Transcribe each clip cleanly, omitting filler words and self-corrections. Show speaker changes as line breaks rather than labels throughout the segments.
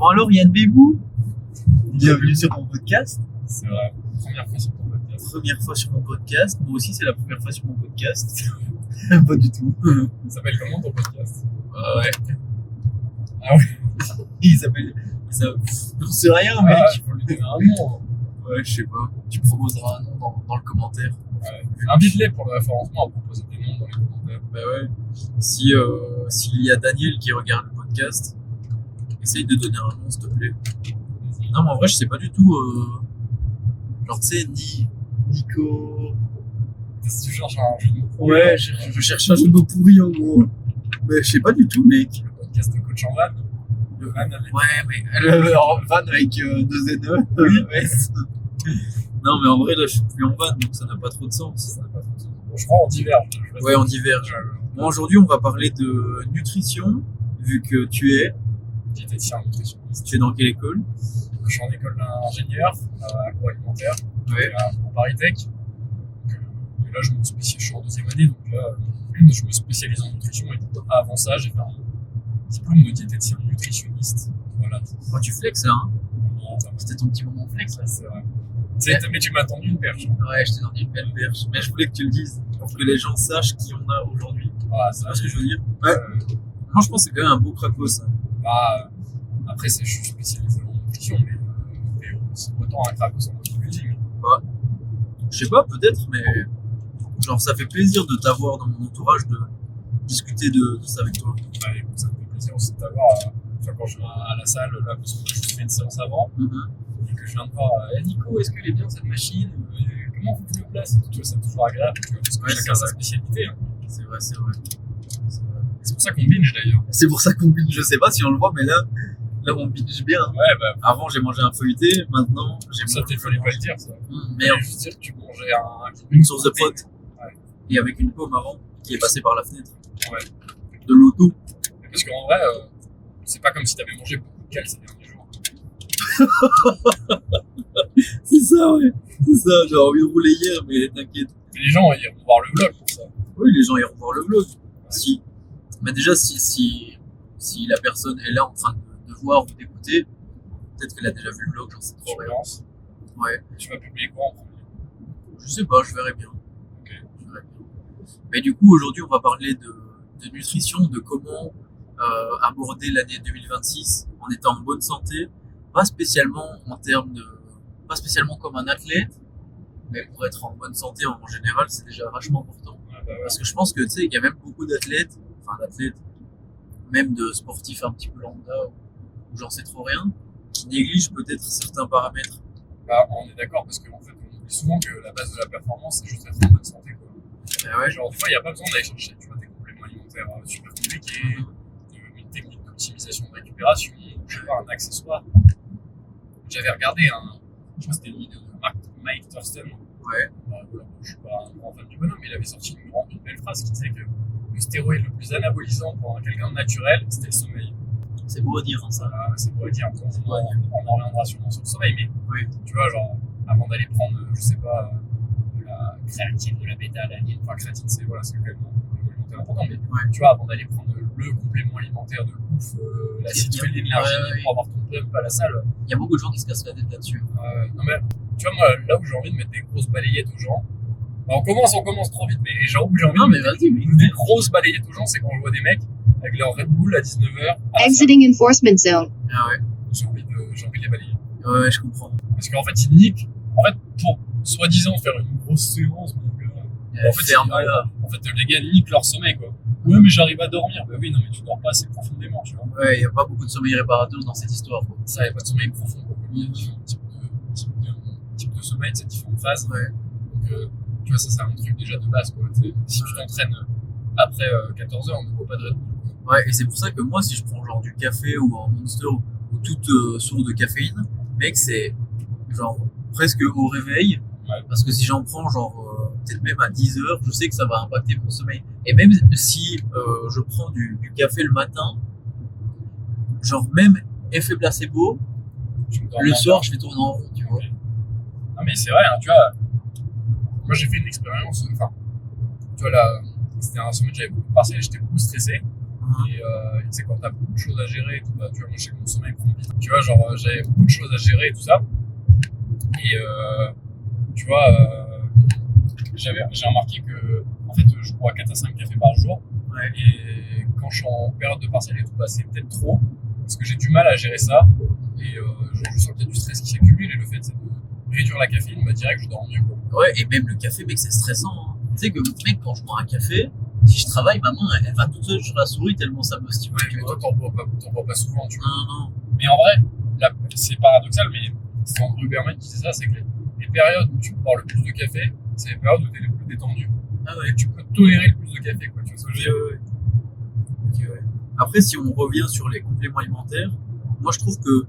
Bon alors Yann Bébou, bienvenue sur mon podcast.
C'est vrai, première fois sur ton podcast.
Première fois sur mon podcast, moi aussi c'est la première fois sur mon podcast. Pas du tout.
Il s'appelle comment ton podcast?
Ouais.
Ah ouais.
Il s'appelle... J'en sais rien mec.
Il faut lui donner un nom.
Ouais, je sais pas. Tu proposeras un nom dans le commentaire.
Ouais. Invite-les pour le référencement à proposer des noms dans les commentaires.
Bah ouais. S'il y a Daniel qui regarde le podcast, essaye de donner un nom s'il te plaît. Non mais en vrai je sais pas du tout. Genre tu sais, Nico...
Si tu cherches un jeu de mots pourri,
Ouais, je cherche un jeu de mots pourri en gros. Mais je sais pas du tout mec.
le podcast de Coach en van. Le van avec.
Ouais, mais en van avec deux NE.
Oui.
Ouais. Non, mais en vrai, là, je suis plus en van, donc ça n'a pas trop de sens.
Ça n'a pas trop de sens. Bon, je crois on diverge.
Ouais, on diverge. Bon, aujourd'hui, on va parler de nutrition, vu que tu es
Diététicien nutritionniste.
dans quelle école?
Je suis en école d'ingénieur agroalimentaire
Ouais.
en Paris Tech. Et là, je suis en deuxième année, donc là, je me spécialise en nutrition. Et avant ça, j'ai fait un diplôme de diététicien nutritionniste. Voilà.
Oh, tu flexes là, hein?
Bon, ça va.
C'était ton petit moment flex là.
C'est vrai. Mais tu m'as tendu une perche.
Ouais, je t'ai donné une belle perche, mais je voulais que tu le dises, pour que les gens sachent qui on a aujourd'hui.
Ah,
Tu
ça,
vois ce que je veux dire? Ouais. Moi, je pense que c'est quand même un beau craquos, ça.
bah, après, je suis spécialisé en nutrition, mais c'est autant un crack en bodybuilding.
Je sais pas, peut-être, mais genre ça fait plaisir de t'avoir dans mon entourage, de discuter de ça avec toi.
Bah, écoute, ça me fait plaisir aussi de t'avoir. Quand je vais à la salle, là, parce que j'ai juste fait une séance avant, et que je viens de voir, Nico, est-ce qu'elle est bien cette machine? Comment faut que je le place? Tu vois, c'est toujours agréable, tu vois, parce que
Ouais,
chacun
c'est
sa
vrai.
spécialité. Hein.
C'est vrai, c'est vrai.
C'est pour ça qu'on binge d'ailleurs.
C'est pour ça qu'on binge, je sais pas si on le voit, mais là on binge bien.
Ouais, bah,
Avant j'ai mangé un feuilleté, maintenant j'ai
ça
mangé
t'il fallait pas le dire, ça.
Merde,
Je veux dire que tu mangeais
une source de potes.
Ouais.
Et avec une pomme avant qui est passée par la fenêtre.
Ouais.
De l'auto.
Parce qu'en vrai, c'est pas comme si t'avais mangé beaucoup de cales ces derniers jours.
C'est ça, ouais. C'est ça, j'ai envie de rouler hier, mais t'inquiète.
Mais les gens, ils vont voir le vlog pour ça.
Oui, les gens iront voir le vlog. Si. Mais déjà, si la personne est là en train de voir ou d'écouter, peut-être qu'elle a déjà vu le vlog, j'en sais trop
Je
rien.
pense.
Ouais.
Tu vas publier quoi en premier?
Je sais pas, je verrai bien.
Ok.
Je verrai bien. Mais du coup, aujourd'hui, on va parler de nutrition, de comment aborder l'année 2026 en étant en bonne santé, pas spécialement pas spécialement comme un athlète, mais pour être en bonne santé en général, c'est déjà vachement important.
Ouais, bah, ouais.
Parce que je pense que tu sais, il y a même beaucoup d'athlètes, même de sportifs un petit peu lambda, où j'en sais trop rien, qui négligent peut-être certains paramètres.
Bah, on est d'accord parce qu'en fait, on oublie souvent que la base de la performance, c'est juste être en bonne santé. Quoi.
Ouais,
Genre, des fois, il n'y a pas besoin d'aller chercher des compléments alimentaires super compliqués, une technique d'optimisation de récupération, ou je sais pas, un accessoire. J'avais regardé je crois que c'était une vidéo de Mike Thurston.
ouais.
Voilà, je suis pas un grand fan du bonhomme, mais il avait sorti une belle phrase qui disait que le stéroïde le plus anabolisant pour quelqu'un de naturel, c'était le sommeil.
C'est beau à dire, hein, ça.
C'est pour dire, on en reviendra sûrement sur le sommeil, mais
Oui.
tu vois, genre, avant d'aller prendre, je sais pas, de la créatine, de la bêta-alanine, enfin, créatine, c'est quand même un complément alimentaire important, mais tu vois, avant d'aller prendre le complément alimentaire de ouf, la citrulline, l'arginine, pour avoir ton pump à la salle.
Il y a beaucoup de gens qui se cassent la tête là-dessus.
Non, mais, tu vois, moi, là où j'ai envie de mettre des grosses balayettes aux gens, bah, on commence trop vite, mais genre où j'ai envie
Non,
de
mais
mettre
vas-y, mais
des grosses balayettes aux gens, c'est quand je vois des mecs avec leur Red Bull à 19h.
Exiting enforcement zone.
Ah ouais.
J'ai envie de les balayer.
Ouais, je comprends.
Parce qu'en fait, ils niquent. En fait, pour soi-disant faire une grosse séance, mon gars. En fait,
Ferme-la.
les gars niquent leur sommeil, quoi. Ouais, mais j'arrive à dormir. Bah oui, non, mais tu dors pas assez profondément, tu vois.
Ouais, il n'y a pas beaucoup de sommeil réparateur dans cette histoire, quoi.
Ça, il n'y a pas de sommeil profond, quoi. Il y a différents types de sommeil, c'est différentes phases.
Ouais.
Donc, tu vois, ça, c'est un truc déjà de base, quoi. Si tu t'entraînes après 14 heures, on ne boit pas de Red Bull.
Ouais, et c'est pour ça que moi, si je prends genre du café ou un Monster ou toute source de caféine, mec, c'est genre presque au réveil.
Ouais.
Parce que si j'en prends genre peut-être même à 10 heures, je sais que ça va impacter mon sommeil. Et même si je prends du café le matin, genre même effet placebo, le soir, je vais tourner en rond, tu vois.
Non, mais c'est vrai, hein, tu vois. Moi, j'ai fait une expérience, enfin, tu vois, là, c'était un sommet que j'avais beaucoup passé, j'étais beaucoup stressé. Et tu sais, quand t'as beaucoup de choses à gérer, tout, bah, tu vois, moi je sais que mon sommeil prend vite. Tu vois, genre j'avais beaucoup de choses à gérer et tout ça. Et tu vois, j'ai remarqué que en fait je bois 4 à 5 cafés par jour.
Ouais.
Et quand je suis en période de partiel et tout, bah, c'est peut-être trop. Parce que j'ai du mal à gérer ça. Et genre, je sens qu'il y a du stress qui s'accumule. Et le fait de réduire la caféine, bah, direct, je dors mieux, quoi.
Ouais, et même le café, mec, c'est stressant. Hein. Tu sais que, mec, quand je bois un café, si je travaille, ma main, elle va toute seule sur la souris tellement ça me stimule.
Ouais, mais toi, t'en bois pas souvent, tu vois.
Non.
Mais en vrai, là, c'est paradoxal, mais c'est Andrew Huberman qui disait ça, c'est que les périodes où tu peux boire le plus de café, c'est les périodes où t'es le plus détendu.
Ah ouais.
Et tu peux tolérer le plus de café, quoi. Tu vois ce que je veux dire?
Ok, ouais. Après, si on revient sur les compléments alimentaires, moi je trouve que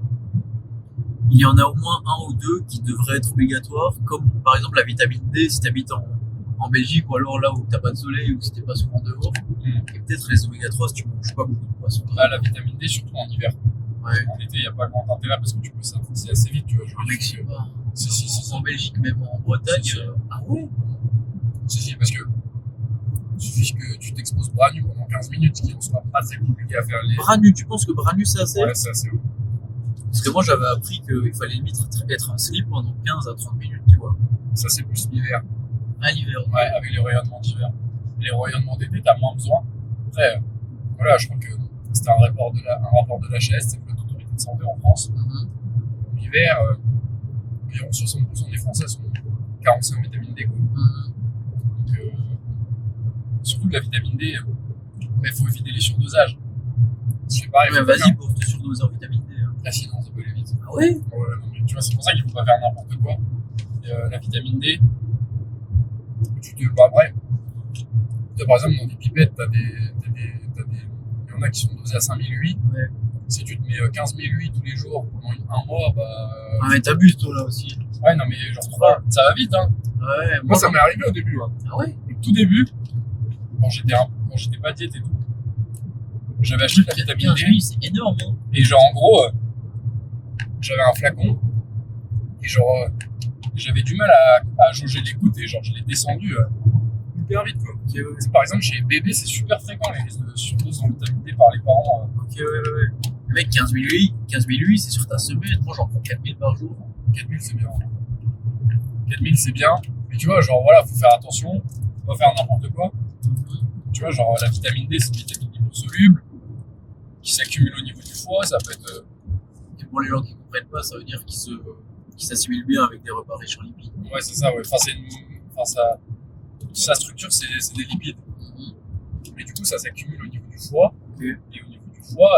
il y en a au moins un ou deux qui devraient être obligatoires, comme par exemple la vitamine D si tu habites en Belgique ou alors là où t'as pas de soleil ou si t'es pas souvent dehors. Et peut-être les oméga 3 si tu manges pas beaucoup de poissons.
Bah, la vitamine D, surtout en hiver.
Ouais.
En été, il n'y a pas grand intérêt parce que tu peux synthétiser assez vite, tu vois.
En mec, je sais pas.
Si.
En Belgique, même en Bretagne.
Si.
Ah ouais?
Si, parce que il suffit que tu t'exposes bras nus pendant 15 minutes, ce qui ne soit pas très compliqué à faire.
Bras nus, tu penses que bras nus c'est assez?
Ouais, c'est assez haut.
Parce que moi j'avais appris qu'il fallait limite être en slip pendant 15 à 30 minutes, tu vois.
Ça, c'est plus l'hiver.
À l'hiver.
Ouais, avec les rayonnements d'hiver. Les rayonnements d'été, t'as moins besoin. Après, voilà, je crois que c'était un rapport de l'HAS, c'est l'autorité de santé en France. L'hiver, environ 60% des Français sont carencés en vitamine D, quoi. Donc, surtout que la vitamine D, il faut éviter les surdosages. C'est pareil.
Mais vas-y pour te surdoser en vitamine D. Hein.
Ah sinon, ça peut aller vite.
Ah ouais?
Ouais, non, mais tu vois, c'est pour ça qu'il faut pas faire n'importe quoi. Et, la vitamine D, après, par exemple, dans des pipettes, il y en a qui sont dosées à 5008.
Ouais.
Si tu te mets 15 008 tous les jours pendant un mois, bah.
Ah, mais t'abuses toi là aussi.
Ouais, non, mais genre, ça va vite, hein.
Ouais,
moi ça m'est arrivé au début, hein.
Ah ouais?
Au tout début, quand j'étais pas diète et tout, j'avais acheté de la vitamine D.
C'est énorme, hein.
Et genre, en gros, j'avais un flacon. Et genre, j'avais du mal à jauger les gouttes et genre, je l'ai descendu hyper vite, quoi.
Okay, ouais.
Par exemple, chez les bébés, c'est super fréquent les risques de surdose en vitamine D par les parents.
Ok, ouais. Le mec, 15 000 UI, c'est sur ta semaine. Moi, j'en prends 4 000 par jour.
4 000, c'est bien. 4 000, c'est bien. Mais tu vois, genre, voilà, faut faire attention. Faut pas faire n'importe quoi. Tu vois, genre, la vitamine D, c'est une vitamine liposoluble qui s'accumule au niveau du foie. Ça peut être.
Et pour les gens qui comprennent pas, ça veut dire qu'ils s'assimilent bien avec des repas riches en lipides.
Ouais, c'est ça, ouais. Sa structure, c'est des lipides. Mais du coup, ça s'accumule au niveau du foie.
Okay.
Et au niveau du foie,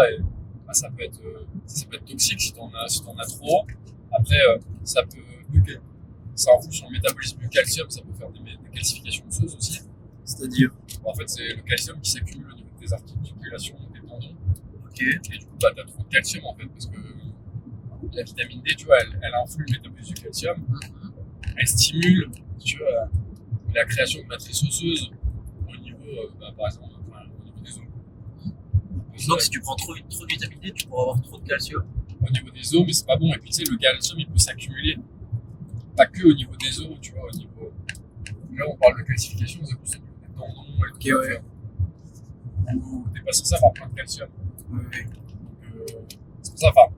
bah, ça peut être toxique si t'en as trop. Après, ça influe sur le métabolisme du calcium, ça peut faire des calcifications osseuses aussi.
C'est-à-dire?
En fait, c'est le calcium qui s'accumule au niveau des articulations, des tendons.
Ok.
Et du coup, bah, t'as trop de calcium en fait, parce que la vitamine D, tu vois, elle influe le métabolisme du calcium. Elle stimule, tu vois, la création de matrices osseuses au niveau, par exemple, au niveau des os.
Donc si tu prends trop de vitamine D, tu pourras avoir trop de calcium.
Au niveau des os, mais c'est pas bon. Et puis tu sais, le calcium, il peut s'accumuler pas que au niveau des os, tu vois, au niveau. Là, on parle de calcification, c'est plus au niveau des tendons et tout.
Okay, ouais.
Où t'es pas censé avoir plein de calcium.
Ouais.
Donc, c'est pour ça, enfin,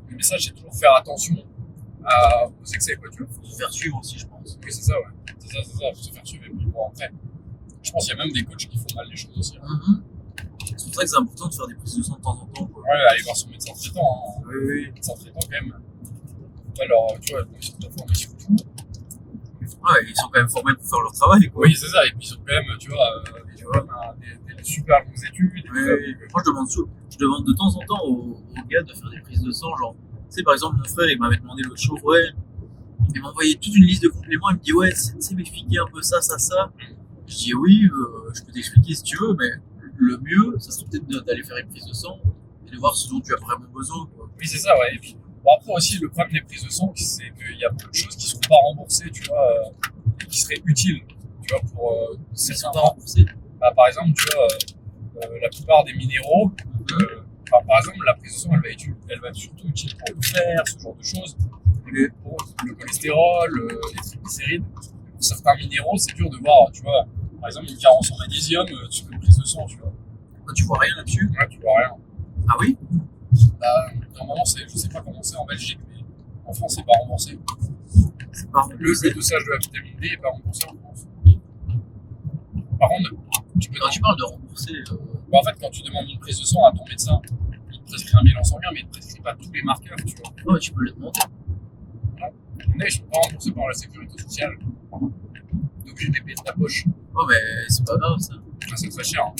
le message, c'est toujours faire attention aux excès, quoi, tu vois.
Faut se faire suivre aussi, je pense.
Oui, c'est ça, ouais. C'est ça, faut se faire suivre. Et puis bon, après, je pense qu'il y a même des coachs qui font mal les choses aussi.
C'est pour ça que c'est important de faire des prises de sang de temps en temps, quoi.
Ouais, aller voir son médecin traitant. Hein.
Oui.
Médecin traitant, quand même. Alors, tu vois, ils sont tout à fait en mission fou.
Ouais, ils sont quand même formés pour faire leur travail, quoi.
Oui, c'est ça. Et puis, ils ont quand même, tu vois, des super longues études.
Oui. Moi, je demande de temps en temps aux gars de faire des prises de sang, genre, tu sais, par exemple, mon frère, il m'avait demandé l'autre jour, il m'a envoyé toute une liste de compléments, il me dit, ouais, tu sais m'expliquer un peu ça. Je dis, oui, je peux t'expliquer si tu veux, mais le mieux, ça serait peut-être d'aller faire une prise de sang et de voir ce dont tu as vraiment besoin, quoi.
Oui, c'est ça, ouais. Et puis, bon, après aussi, le problème des prises de sang, c'est qu'il y a beaucoup de choses qui ne sont pas remboursées, tu vois, et qui seraient utiles, tu vois, pour
Elles sont pas remboursées.
Bah, par exemple, tu vois, la plupart des minéraux, par exemple, la prise de sang, elle va être surtout utile pour le fer, ce genre de choses, pour le cholestérol, les triglycérides. Pour certains minéraux, c'est dur de voir, tu vois, par exemple, une carence en magnésium sur une prise de sang, tu vois.
Toi, tu vois rien là-dessus?
Ouais, tu vois rien.
Ah oui?
Bah, normalement, je sais pas comment c'est en Belgique, mais en France, c'est pas remboursé.
C'est pas remboursé.
Le dosage de la vitamine D est pas remboursé en France. Par contre,
Quand tu parles de rembourser,
bah, en fait, quand tu demandes une prise de sang à ton médecin, il te prescrit un bilan sanguin, mais il te prescrit pas tous les marqueurs, tu vois.
ouais, tu peux le demander.
Mais je suis pas remboursé par la sécurité sociale. T'es obligé de les payer de ta poche.
Oh, mais c'est pas grave ça.
Ça, c'est très cher. Hein.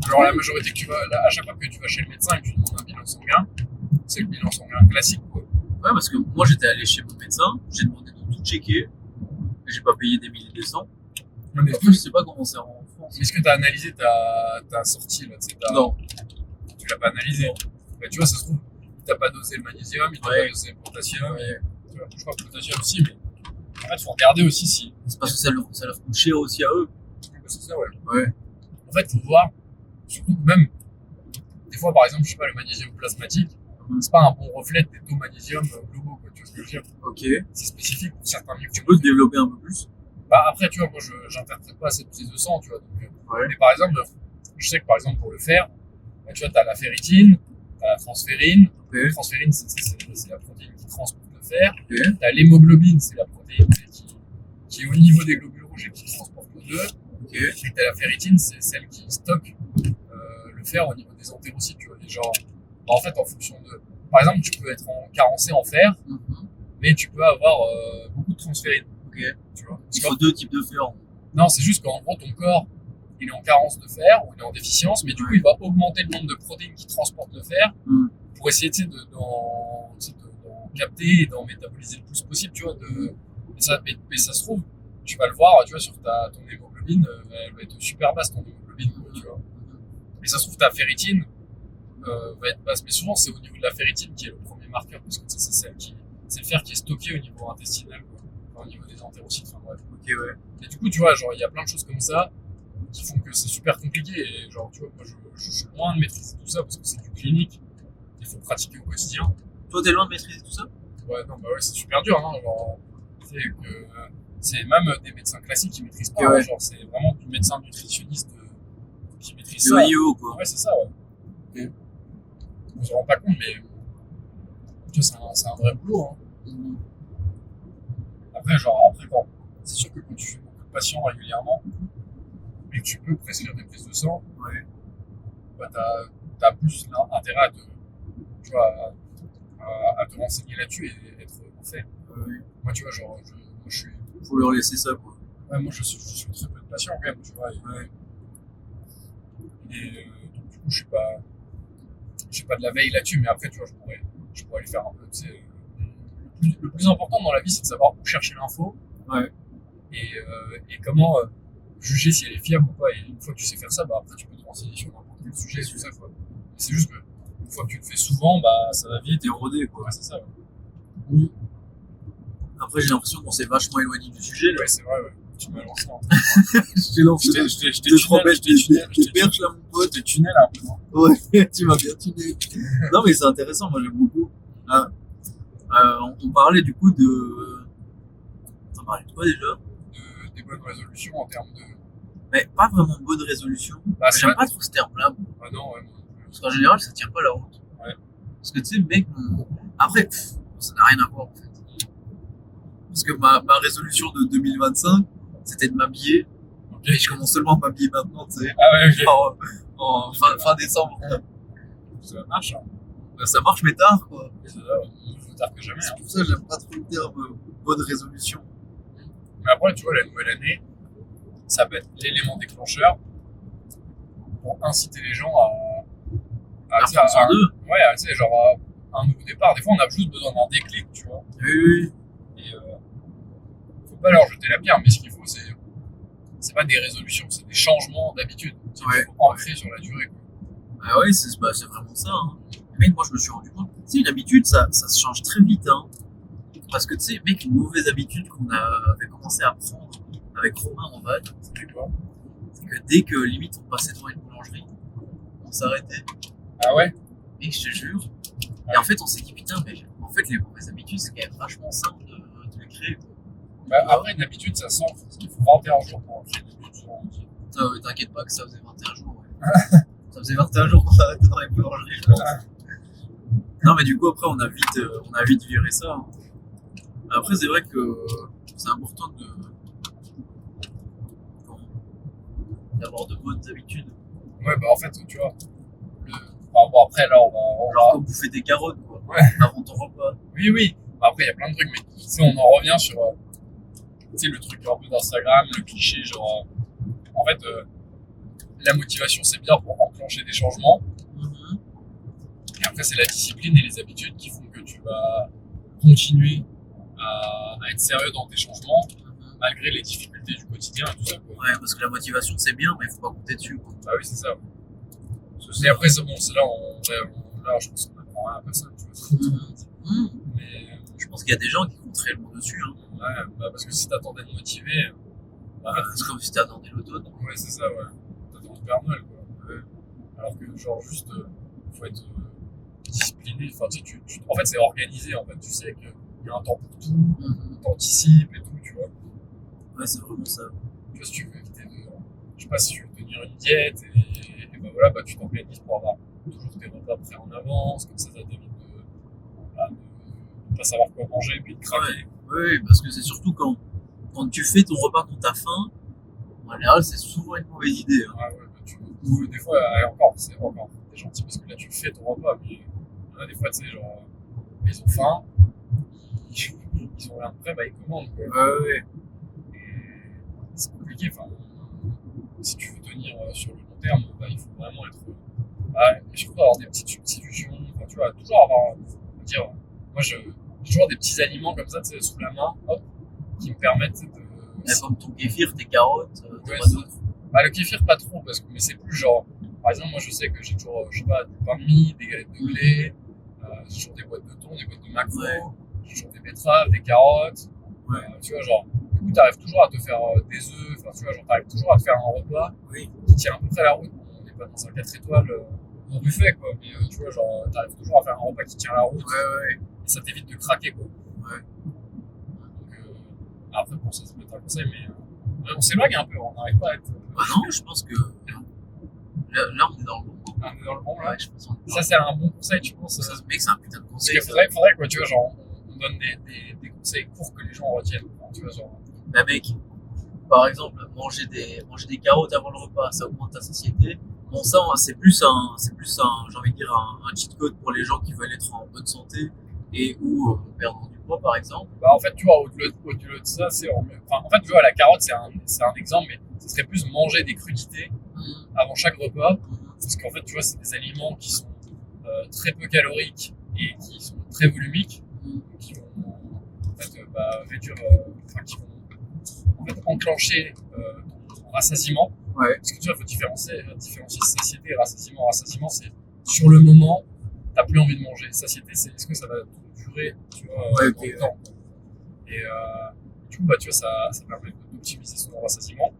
Alors, la majorité que tu vas, à chaque fois que tu vas chez le médecin et que tu demandes un bilan sanguin, c'est le bilan sanguin classique, quoi.
Ouais, parce que moi j'étais allé chez mon médecin, j'ai demandé de tout checker, et j'ai pas payé des milliers de cents.
Mais
Après, je sais pas comment c'est en France.
est-ce que tu as analysé ta sortie là,
Non.
Tu l'as pas analysé. Bah, tu vois, ça se trouve, il t'a pas dosé le magnésium, il t'a pas dosé le potassium.
Ouais.
Tu vois, je crois que le potassium aussi, mais en fait, il faut regarder aussi si.
C'est parce que ça leur coûte cher aussi à eux.
C'est ça, ouais.
Ouais.
En fait, il faut voir, surtout que même, des fois, par exemple, je sais pas, le magnésium plasmatique, c'est pas un bon reflet des taux magnésium globaux, quoi. Tu vois ce que je veux dire?
Ok.
C'est spécifique pour certains
Tu
microbes.
peux te développer un peu plus?
Bah après, tu vois, moi, j'interprète pas cette prise de sang, tu vois. Donc,
Ouais.
mais par exemple, je sais que par exemple, pour le fer, bah, tu vois, t'as la ferritine, t'as la transférine.
Ok.
La transférine, c'est la protéine qui transporte le fer.
Ok.
T'as l'hémoglobine, c'est la protéine qui est au niveau des globules rouges et qui transporte l'O2.
Ok.
Et t'as la ferritine, c'est celle qui stocke le fer au niveau des entérocytes, tu vois. Et genre, bah, en fait, en fonction de... Par exemple, tu peux être carencé en fer,
Mhm.
mais tu peux avoir beaucoup de transférine.
Ok.
Tu vois.
Il faut deux types de fer.
Non, c'est juste qu'en gros, ton corps, il est en carence de fer, ou il est en déficience, mais du coup, il va augmenter le nombre de protéines qui transportent le fer
Mm.
pour essayer d'en capter et d'en métaboliser le plus possible, tu vois. Mais ça se trouve, tu vas le voir, tu vois, sur ton hémoglobine, elle va être super basse, ton hémoglobine, tu vois. Mais ça se trouve, ta ferritine va être basse. Mais souvent, c'est au niveau de la ferritine qui est le premier marqueur, parce que c'est le fer qui est stocké au niveau intestinal, quoi. Enfin, au niveau des entérocytes, enfin bref.
Ok, ouais.
Et du coup, tu vois, genre, il y a plein de choses comme ça qui font que c'est super compliqué. Et genre, tu vois, moi, je suis loin de maîtriser tout ça parce que c'est du clinique. Il faut pratiquer au quotidien.
Toi, t'es loin de maîtriser tout ça?
Ouais, non, bah ouais, c'est super dur, hein. Genre, tu sais que c'est même des médecins classiques qui maîtrisent pas.
Ouais.
Hein, genre, c'est vraiment du médecin nutritionniste qui maîtrise
C'est
ça.
IO, quoi.
Ouais, c'est ça, ouais. Et on se rend pas compte, mais tu vois, c'est un vrai boulot, hein.
Mhm.
Après, quand c'est sûr que quand tu fais beaucoup de patients régulièrement et que tu peux prescrire des prises de sang,
Ouais.
bah, t'as plus intérêt à te renseigner là-dessus et être au fait.
Ouais.
Moi, tu vois, genre, moi, je suis,
Faut leur laisser ça, quoi.
ouais, moi, je suis très peu de patients quand même, tu vois.
Ouais.
Et donc, du coup, je suis pas de la veille là-dessus, mais après, tu vois, je pourrais aller faire un peu, tu sais, le plus important dans la vie, c'est de savoir où chercher l'info.
Ouais.
Et comment juger si elle est fiable ou pas. Et une fois que tu sais faire ça, bah après tu peux te renseigner sur n'importe quel sujet, tout ça, quoi. Et c'est juste que une fois que tu le fais souvent, bah ça va vite.
T'es rodé, quoi.
Ouais, c'est ça. Ouais,
Mhm. Après, j'ai l'impression qu'on s'est vachement éloigné du sujet, là.
ouais c'est vrai, ouais. Tu m'as lancé un peu.
Je t'ai lancé
Je t'ai
deux, trois bêtes,
tunnel,
des perches, là, mon pote.
je t'ai tunnel un peu. Non
Ouais, tu m'as bien tuné. Non, mais c'est intéressant, moi, j'aime beaucoup. On parlait, du coup, de... On parlait de quoi, déjà?
Des bonnes résolutions en termes de.
Mais pas vraiment bonne résolution.
Bah, c'est
J'aime
vrai.
pas trop ce terme-là, moi.
Ah non, ouais, non.
Parce qu'en général, ça tient pas la route.
Ouais.
Parce que, tu sais, mec, après, ça n'a rien à voir, en fait. Parce que ma résolution de 2025, c'était de m'habiller.
Ok.
Et je commence seulement à m'habiller maintenant, tu sais.
Ah ouais, ok.
En fin décembre.
Ça marche, hein.
Ça marche, mais tard, quoi.
Et ça va, mieux vaut tard que jamais.
C'est
Hein.
pour ça que j'aime pas trop le terme bonne résolution.
Mais après, tu vois, la nouvelle année, ça peut être l'élément déclencheur pour inciter les gens à tu sais,
prendre soin d'eux.
ouais, tu sais, genre à un nouveau départ. Des fois, on a juste besoin d'un déclic, tu vois.
Oui, oui.
Et faut pas leur jeter la pierre, mais ce qu'il faut, c'est pas des résolutions, c'est des changements d'habitude.
Ouais.
Il faut ancrer sur la durée, quoi.
Ah ouais, c'est vraiment ça. Hein. Mec, moi, je me suis rendu compte. Tu sais, une habitude, ça se change très vite. Hein. Parce que, tu sais, mec, une mauvaise habitude qu'on avait commencé à prendre avec Romain en van,
C'était quoi?
c'est que dès que, limite, on passait devant une boulangerie, on s'arrêtait.
Ah ouais?
Mec, je te jure. Et en fait, on s'est dit, putain, mais en fait, les mauvaises habitudes, c'est quand même vachement simple de les créer. Quoi.
Bah, après, une habitude, ça s'ancre. Parce qu'il faut 21 jours pour créer une habitude. Souvent, on dit.
T'inquiète pas que ça faisait 21 jours. Ouais. Ça faisait 21 jours qu'on s'arrêtait dans les boulangeries, je pense. Non, mais du coup, après, on a vite viré ça. Hein. Après, c'est vrai que c'est important d'avoir de bonnes habitudes.
Ouais, bah en fait, tu vois, enfin, bon, après, là, on
Genre
va...
comme bouffer des carottes, quoi.
Ouais.
Avant ton repas.
Oui. Bah, après, il y a plein de trucs, mais tu sais, on en revient sur tu sais, le truc un peu d'Instagram, le cliché, genre, en fait, la motivation, c'est bien pour enclencher des changements. Et après, c'est la discipline et les habitudes qui font que tu vas continuer à être sérieux dans tes changements, malgré les difficultés du quotidien et tout ça, quoi.
Ouais, parce que la motivation, c'est bien, mais il faut pas compter dessus, quoi.
Bah oui, c'est ça. Et après, c'est bon, c'est là, là, je pense qu'on apprend rien à personne, tu vois. Mais,
je pense qu'il y a des gens qui comptent réellement dessus. Hein.
Ouais, bah parce que si t'attendais de motiver,
bah, c'est comme si t'attendais l'automne.
Ouais, c'est ça, ouais. T'attends le Père Noël, quoi. Ouais. Alors que, genre, juste, faut être discipliné. Enfin, tu sais, en fait, c'est organisé, en fait. Tu sais qu'il y a un temps pour tout, t'anticipes et tout, tu vois.
Ouais, c'est vraiment ça.
Tu vois, si tu veux éviter de. Je sais pas, si tu veux tenir une diète et bah voilà, bah tu t'organises pour avoir toujours tes repas prêts en avance, comme ça t'évite de pas savoir quoi manger et puis de craquer.
Oui, parce que c'est surtout quand tu fais ton repas quand t'as faim, en général, c'est souvent une mauvaise idée. Hein.
Ouais, bah, des fois, encore, c'est encore, t'es gentil parce que là tu fais ton repas, mais des fois, tu sais, genre, ils ont faim, ils ont rien de prêt, bah ils commandent, quoi.
Ouais.
Et c'est compliqué, enfin, si tu veux tenir sur le long terme, bah, il faut vraiment être. Je crois avoir des petites substitutions, enfin, tu vois, toujours avoir, dire, moi j'ai toujours des petits aliments comme ça, tu sais, sous la main, hop, qui me permettent de.
Comme ton kéfir, tes carottes,
ouais,
pas d'autres.
Bah, le kéfir, pas trop, mais c'est plus genre, par exemple, moi je sais que j'ai toujours, je sais pas, du pain de mie, des galettes de blé, j'ai toujours des boîtes de thon, des boîtes de maquereau, j'ai toujours des betteraves, des carottes, tu vois, genre, du coup, t'arrives toujours à te faire des œufs, enfin, tu vois, genre, t'arrives toujours à te faire un repas qui tient à peu près la route. Bon, on n'est pas dans un 4 étoiles au buffet, quoi, mais tu vois, genre, t'arrives toujours à faire un repas qui tient la route, et ça t'évite de craquer, quoi. Donc, après, bon, ça se met un conseil, mais on s'éloigne un peu, on n'arrive pas à être.
Bah non, je pense que là on est dans le bon.
On est dans le bon, là.
Ouais, je pense.
Ça, c'est un bon conseil, tu penses?
Ça se met que c'est un putain de conseil.
Parce qu'il faudrait, quoi, tu vois, genre, on donne des conseils courts que les gens retiennent, tu vois, genre.
Bah mec, par exemple, manger des carottes avant le repas, ça augmente ta satiété. Bon, ça, c'est plus un, j'ai envie de dire, un cheat code pour les gens qui veulent être en bonne santé et ou perdre du poids, par exemple.
Bah, en fait, tu vois, au-delà de ça, c'est en fait, tu vois, la carotte, c'est un exemple, mais ce serait plus manger des crudités avant chaque repas. Parce qu'en fait, tu vois, c'est des aliments qui sont très peu caloriques et qui sont très volumiques, qui vont en fait, réduire, qui vont en fait, enclencher ton rassasiement.
Ouais.
Parce que tu vois, il faut différencier satiété et rassasiement. Rassasiement, c'est sur le moment, t'as plus envie de manger. Satiété, c'est est-ce que ça va durer, tu vois, dans le temps. Et du coup, bah, tu vois, ça permet d'optimiser son rassasiement.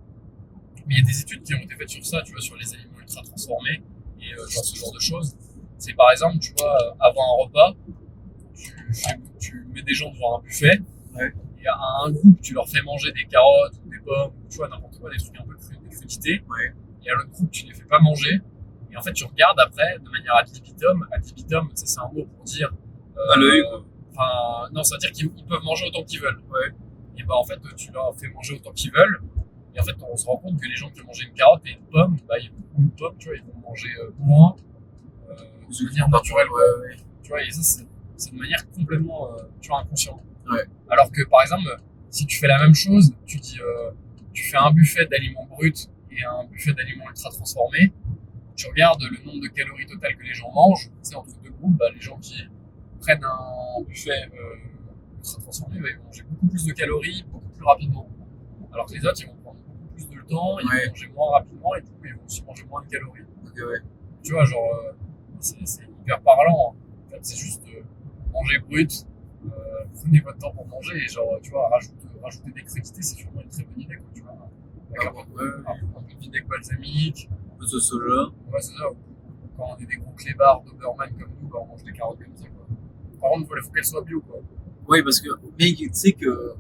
Mais il y a des études qui ont été faites sur ça, tu vois, sur les aliments ultra transformés et genre ce genre de choses. C'est par exemple, tu vois, avant un repas, tu mets des gens devant un buffet, et à un groupe, tu leur fais manger des carottes ou des pommes, ou tu vois, n'importe quoi, des trucs un peu des crudités, et à l'autre groupe, tu les fais pas manger. Et en fait, tu regardes après, de manière ad libitum, c'est un mot pour dire.
À l'œil, quoi.
Enfin, non, ça veut dire qu'ils peuvent manger autant qu'ils veulent. Et bah, en fait, tu leur fais manger autant qu'ils veulent. Et en fait, on se rend compte que les gens qui ont mangé une carotte et une pomme, bah, une pomme, tu vois, ils vont manger moins de manière naturelle. Tu vois, et ça, c'est de manière complètement, tu vois, inconsciente. Alors que, par exemple, si tu fais la même chose, tu dis, tu fais un buffet d'aliments bruts et un buffet d'aliments ultra transformés, tu regardes le nombre de calories totales que les gens mangent, tu sais, entre deux groupes, bah, les gens qui prennent un buffet ultra transformé, bah, ils vont manger beaucoup plus de calories, beaucoup plus rapidement. Alors que les autres, ils vont prendre beaucoup plus de temps, ils vont manger moins rapidement et du coup, ils vont aussi manger moins de calories. Tu vois, genre, c'est hyper parlant. En fait, c'est juste manger brut, prenez votre temps pour manger et genre, tu vois, rajouter des crudités, c'est sûrement une très bonne idée, quoi, tu vois. Avec un peu de vinaigre balsamique,
un peu de soja.
Ouais, c'est ça. Quand on est des gros clébards d'Oberman comme nous, bah, on mange des carottes comme ça, quoi. Par contre, il faut qu'elles soient bio, quoi.
Oui, parce que, mais tu sais que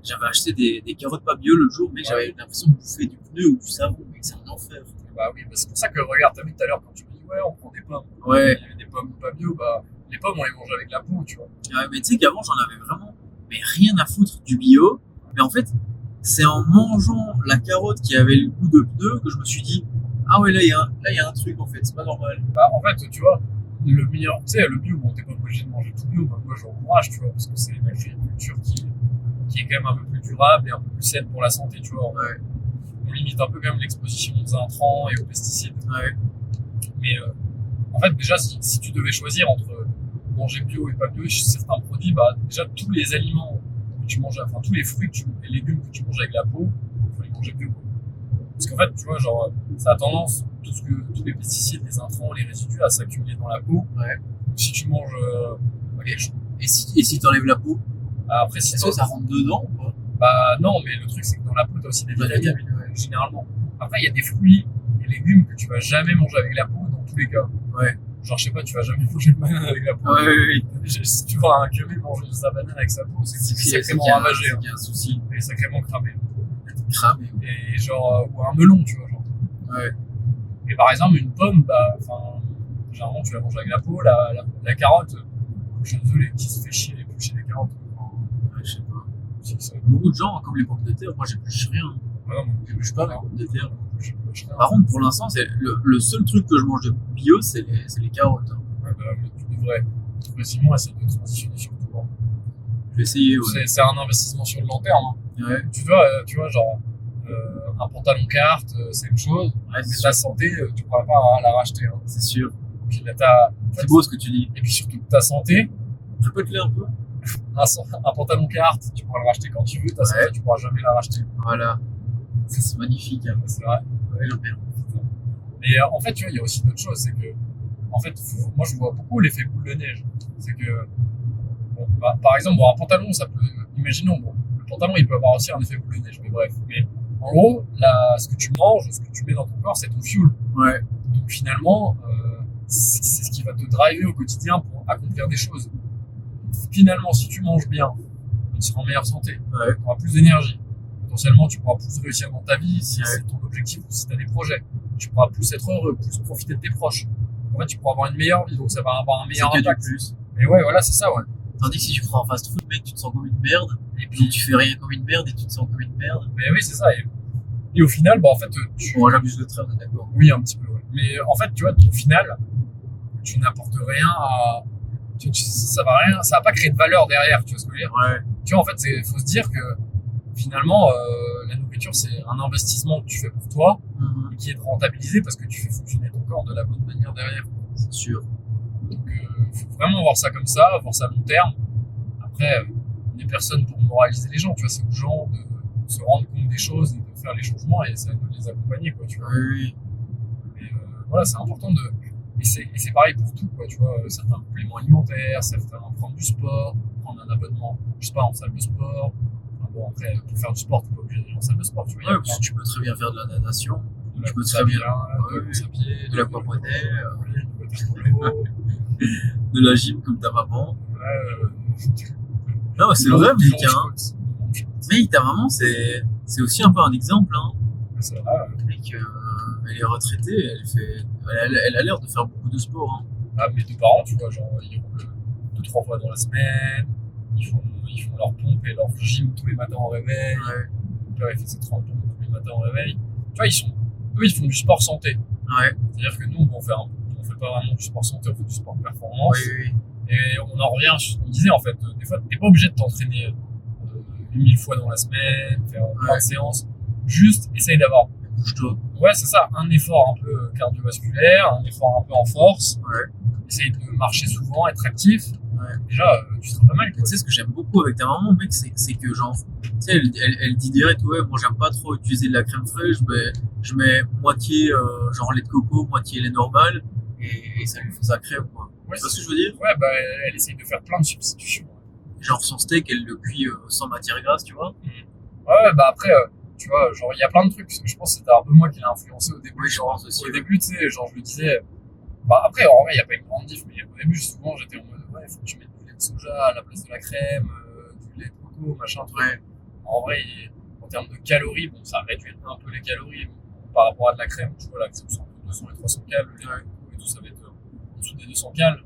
j'avais acheté des carottes pas bio le jour, mais j'avais l'impression de bouffer du pneu ou du savon, mais c'est un enfer.
Bah oui, bah c'est pour ça que regarde, t'as vu tout à l'heure quand tu me dis ouais, on prend des pommes.
Ouais.
Il y avait des pommes pas bio, bah les pommes on les mange avec la peau, tu vois.
Ouais, mais tu sais qu'avant, j'en avais vraiment mais rien à foutre du bio. Mais en fait, c'est en mangeant la carotte qui avait le goût de pneu que je me suis dit, ah ouais, là, il y a un truc, en fait, c'est pas normal.
Bah en fait, tu vois, le meilleur, tu sais, le bio, bon, t'es pas obligé de manger tout bio, bah, moi j'encourage, tu vois, parce que c'est une agriculture qui est quand même un peu plus durable et un peu plus saine pour la santé, tu vois.
Ouais.
On limite un peu quand même l'exposition aux intrants et aux pesticides.
Ouais.
Mais en fait, déjà, si tu devais choisir entre manger bio et pas bio, certains produits, bah déjà tous les aliments que tu manges, enfin tous les fruits et légumes que tu manges avec la peau, il faut les manger bio. Parce qu'en fait, tu vois, genre, ça a tendance, tous les pesticides, les intrants, les résidus à s'accumuler dans la peau.
Ouais.
Donc si tu manges
Et si t'enlèves la peau,
après, si
est-ce que ça rentre dedans ou pas?
bah non, mais le truc c'est que dans la peau, t'as aussi des
Ouais,
vitamines,
ouais.
généralement. Après, il y a des fruits et légumes que tu vas jamais manger avec la peau dans tous les cas.
Ouais.
Genre, je sais pas, tu vas jamais manger une banane avec la peau.
Ouais.
Si tu vois un curé manger sa banane avec sa peau, c'est sacrément ravagé.
Il y a un souci.
Et sacrément cramé.
Cramé.
Et genre, ou un melon, tu vois, genre.
Ouais.
Et par exemple, une pomme, bah, enfin, généralement, tu la manges avec la peau, la carotte, je suis désolé, qui se fait chier d'éplucher des carottes. Enfin,
Ouais, je sais pas.
si, ça-
Beaucoup de gens, comme les pommes de terre, moi j'épluche rien.
Ah non, mais
J'épluche pas les pommes de terre.
j'épluche rien.
Par contre, pour l'instant, c'est le seul truc que je mange de bio, c'est les carottes. Hein.
Ouais, bah, mais tu devrais progressivement essayer de transitionner sur tout. Hein.
Je vais essayer, ouais.
C'est un investissement sur le long terme. Hein.
Ouais.
Tu vois, genre, un pantalon carte, c'est une chose,
Ouais,
mais
c'est
ta
sûr.
santé, tu pourras pas la racheter. Hein.
C'est sûr.
Puis là, en fait,
C'est beau ce que tu dis.
et puis surtout ta santé,
Répète-le un peu.
un pantalon carte, tu pourras le racheter quand tu veux, ta santé, tu pourras jamais la racheter.
Voilà. Ça, c'est magnifique. Hein.
C'est vrai.
Ouais, j'aime bien.
Mais en fait, tu vois, il y a aussi d'autres choses, c'est que, en fait, moi je vois beaucoup l'effet boule de neige. C'est que, bon, bah, par exemple, bon, un pantalon, ça peut, imaginons, bon, le pantalon il peut avoir aussi un effet boule de neige, mais bref. Mais en gros, ce que tu manges, ce que tu mets dans ton corps, c'est ton fuel.
Ouais.
Donc finalement, c'est ce qui va te driver au quotidien pour accomplir des choses. Finalement, si tu manges bien, tu seras en meilleure santé,
Ouais.
tu auras plus d'énergie. Potentiellement, tu pourras plus réussir dans ta vie si
Ouais.
c'est ton objectif ou si tu as des projets. Tu pourras plus être heureux, plus profiter de tes proches. En fait, tu pourras avoir une meilleure vie, donc ça va avoir un meilleur
C'est que du
impact.
plus.
Et ouais, voilà, c'est ça, ouais.
Tandis que si tu prends un fast food, mec, tu te sens comme une merde.
Et
Donc
puis,
tu fais rien comme une merde et tu te sens comme une merde.
mais oui, c'est ça. Et au final, bah, en fait,
Bon, j'abuse de trait, on est d'accord.
oui, un petit peu, ouais. Mais en fait, tu vois, au final, tu n'apportes rien à, ça va pas créer de valeur derrière, tu vois ce que je veux dire?
Ouais.
Tu vois, en fait, faut se dire que finalement, la nourriture, c'est un investissement que tu fais pour toi et qui est rentabilisé parce que tu fais fonctionner ton corps de la bonne manière derrière.
C'est sûr.
Donc, faut vraiment voir ça comme ça, voir ça à long terme. Après, on n'est personne pour moraliser les gens, tu vois, c'est aux gens de se rendre compte des choses et de faire les changements et ça de les accompagner, quoi, tu vois.
Oui.
Mais voilà, c'est important de. Et c'est pareil pour tout, quoi, tu vois, certains compléments alimentaires, certains prendre du sport, prendre un abonnement, je sais pas, en salle de sport. Enfin, bon, après, pour faire du sport, t'es pas obligé d'aller en salle de sport, tu vois. Il y a
Ouais, parce que tu peux très bien faire de la natation,
de la
tu peux
course
très
à
bien.
pied, de la
Ouais,
course à pied,
de l'aquaponie,
du waterpolo,
de la gym comme ta maman.
ouais,
Non, c'est vrai,
du
mec, hein.
long-shot.
Mais ta maman, c'est aussi un peu un exemple, hein.
C'est vrai.
Mec, elle est retraitée, elle a l'air de faire beaucoup de sport, hein.
Ah, mes deux parents, tu vois, genre, ils roulent 2-3 fois dans la semaine, ils font leur pompe et leur gym tous les matins au réveil.
Ouais.
Mon père, il fait ses 30 pompes tous les matins au réveil. Tu vois, eux, ils font du sport santé.
Ouais.
C'est-à-dire que nous, on fait pas vraiment du sport santé, on fait du sport performance.
Oui.
Et on en revient sur ce qu'on disait, en fait. Des fois, t'es pas obligé de t'entraîner 1000 fois dans la semaine, faire plein de séances. Juste, essaye d'avoir,
Bouge-toi.
ouais, c'est ça, un effort un peu cardiovasculaire, un effort un peu en force.
Ouais.
Essaye de marcher souvent, être actif.
Ouais.
Déjà, tu seras pas mal,
Et
quoi.
tu sais, ce que j'aime beaucoup avec ta maman, mec, c'est que genre, tu sais, elle dit direct, ouais, moi j'aime pas trop utiliser de la crème fraîche, mais je mets moitié genre lait de coco, moitié lait normal, et ça lui fait sa crème, quoi.
Ouais,
Tu vois ce que je veux dire?
ouais, bah, elle essaye de faire plein de substitutions.
Genre son steak, elle le cuit sans matière grasse, tu vois?
Ouais, bah après, tu vois, genre, il y a plein de trucs. Je pense que c'était un peu moi qui l'ai influencé au début.
Oui, je pense aussi.
Au début, tu sais, genre, je lui disais, bah après, en vrai, il n'y a pas une grande diff, mais au début, souvent, j'étais en mode, ouais, faut que tu mettes du lait de soja à la place de la crème, du lait de coco, machin, truc.
Ouais.
En vrai, en termes de calories, bon, ça réduit un peu les calories. par rapport à de la crème. Tu vois, la crème, c'est entre 200 et 300 calories, le lait de coco et tout, ça va être en dessous des 200 calories.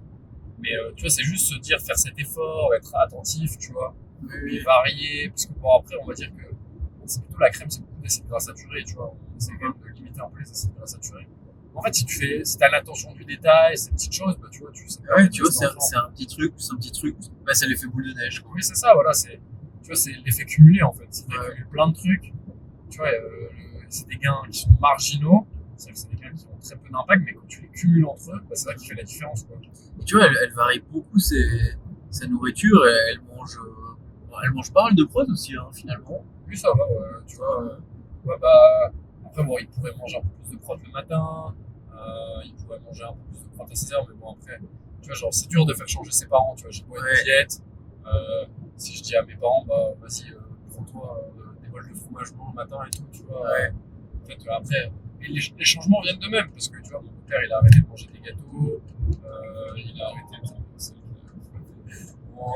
Mais tu vois, c'est juste se dire, faire cet effort, être attentif, tu vois, et varier. Parce que bon, après, on va dire que c'est plutôt la crème, c'est beaucoup d'acides gras saturés, tu vois. On essaie quand même de limiter un peu les acides gras saturés. En fait, si t'as l'attention du détail, ces petites choses, bah, tu vois, tu sais.
Ouais, tu vois, c'est un petit truc, bah, c'est l'effet boule de neige, quoi.
Oui, c'est ça, voilà, tu vois, c'est l'effet cumulé, en fait. Si t'accumules plein de trucs, tu vois, c'est des gains qui sont marginaux, c'est-à-dire que c'est des gains qui ont très peu d'impact, mais quand tu les cumules entre eux, bah, c'est ça qui fait la différence, quoi.
Et tu vois, elle varie beaucoup sa nourriture, et elle mange pas mal de prod aussi, hein, finalement.
Oui, ça va, ouais, tu vois. Ouais, bah, après, bon, il pourrait manger un peu plus de prod le matin, il pourrait manger un peu plus de prod à 6 heures, mais bon, après, tu vois, genre, c'est dur de faire changer ses parents, tu vois, j'ai pas une diète. Si je dis à mes parents, bah, vas-y, prends-toi des bols de fromage blanc le matin et tout, tu vois. En fait, après, et les changements viennent d'eux-mêmes, parce que, tu vois, mon père, il a arrêté de manger des gâteaux, il a arrêté de... Bon,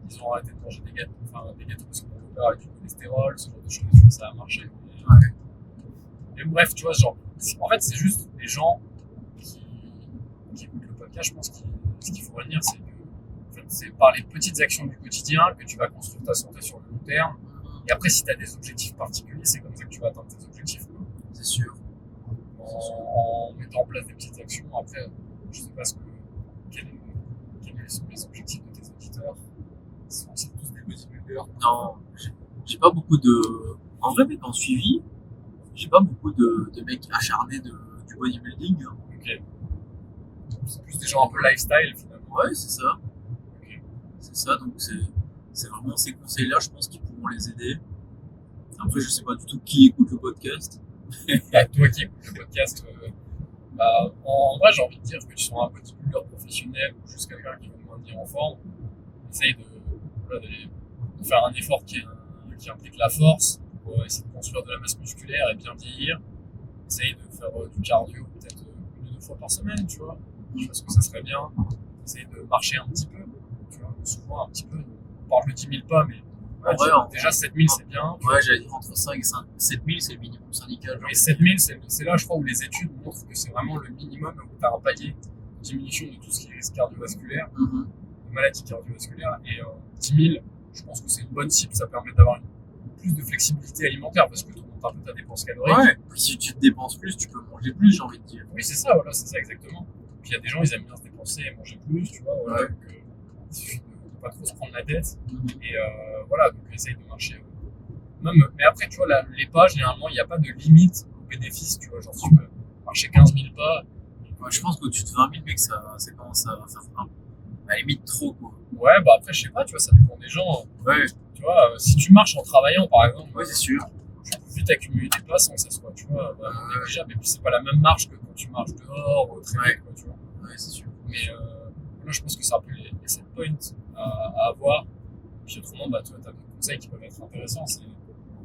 ils ont arrêté de manger des gâteaux parce que mon père a du cholestérol, ce genre de choses, tu vois, ça a marché. Mais bref, tu vois, genre, en fait, c'est juste les gens qui écoutent le podcast, je pense que ce qu'il faut retenir, c'est que en fait, c'est par les petites actions du quotidien que tu vas construire ta santé sur le long terme. Et après, si tu as des objectifs particuliers, c'est comme ça que tu vas atteindre tes objectifs, quoi.
C'est sûr.
En mettant en place des petites actions. Après, je sais pas quels sont les objectifs de tes auditeurs. C'est tous des bodybuilders.
Non, j'ai pas beaucoup de... En vrai, mec, en suivi, j'ai pas beaucoup de mecs acharnés du bodybuilding.
Ok. C'est plus des gens un peu lifestyle, finalement.
Ouais, c'est ça.
Ok.
C'est ça, donc c'est vraiment ces conseils-là, je pense, qui pourront les aider. Après, je sais pas du tout qui écoute le podcast.
Bah, toi qui écoutes le podcast, bah, en vrai, j'ai envie de dire que tu sois un bodybuilder professionnel ou juste quelqu'un qui veut te maintenir en forme, essaye de faire un effort qui implique la force pour essayer de construire de la masse musculaire et bien vieillir. Essaye de faire du cardio peut-être 1 ou 2 fois par semaine, tu vois. Je pense que ça serait bien. Essaye de marcher un petit peu, tu vois, souvent un petit peu. On parle de 10 000 pas, mais déjà 7 000 c'est bien.
Ouais, j'allais dire entre 5 et 7 000 c'est le minimum syndical.
Et 7 000 c'est là, je crois, où les études montrent que c'est vraiment le minimum, où tu as un palier de diminution de tout ce qui est risque cardiovasculaire, de maladies cardiovasculaires. Et 10 000, je pense que c'est une bonne cible, ça permet d'avoir plus de flexibilité alimentaire parce que tu montes un peu ta dépense calorique.
Ouais, puis si tu te dépenses plus, tu peux manger plus, j'ai envie de dire.
Oui, c'est ça, voilà, c'est ça exactement. Puis il y a des gens, ils aiment bien se dépenser et manger plus, tu vois, voilà, donc il suffit de pas trop se prendre la tête. Et voilà, donc essaye de marcher. Mais après, tu vois, les pas, généralement, il n'y a pas de limite au bénéfice, tu vois, genre tu peux marcher 15 000 pas.
Ouais, je pense qu'au-dessus de 20 000, mec, ça commence à faire à la limite trop, quoi.
Ouais, bah après, je sais pas, tu vois, ça dépend des gens.
Ouais.
Tu vois, si tu marches en travaillant, par exemple,
ouais, c'est sûr.
Tu peux vite accumuler des pas sans que ça soit, tu vois, négligeable. Et puis, c'est pas la même marche que quand tu marches dehors, au très vite, quoi, tu vois.
Ouais, c'est sûr.
Mais là, je pense que c'est un peu les set points à avoir. Puis autrement, bah, tu vois, t'as des conseils qui peuvent être intéressants. C'est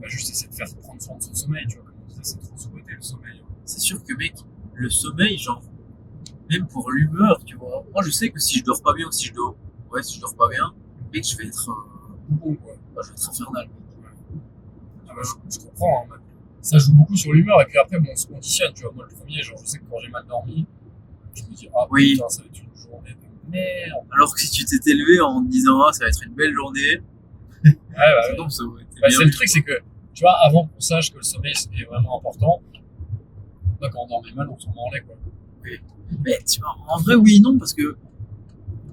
juste essayer de faire prendre soin de son sommeil, tu vois. Comme on disait, c'est trop sous-côté le sommeil.
C'est sûr que, mec, le sommeil, genre, même pour l'humeur, tu vois. Moi, je sais que si je dors pas bien ou si je dors pas bien, mec, je vais être
bon, quoi.
Je vais être infernal.
Ouais. Ah bah, je comprends, hein. Ça joue beaucoup sur l'humeur, et puis après, bon, on se conditionne, tu vois. Moi, le premier, genre, je sais que quand j'ai mal dormi, je me dis, ah oui, putain, ça va être une journée de merde.
Alors que si tu t'étais levé en te disant, ah, ça va être une belle journée.
Ouais, bah,
c'est
oui.
ça, ouais,
C'est le truc, c'est que, tu vois, avant qu'on sache que le sommeil est vraiment important, là, quand on dormait mal, on s'en branlait, quoi.
Oui. Mais tu vois, en vrai, oui et non, parce que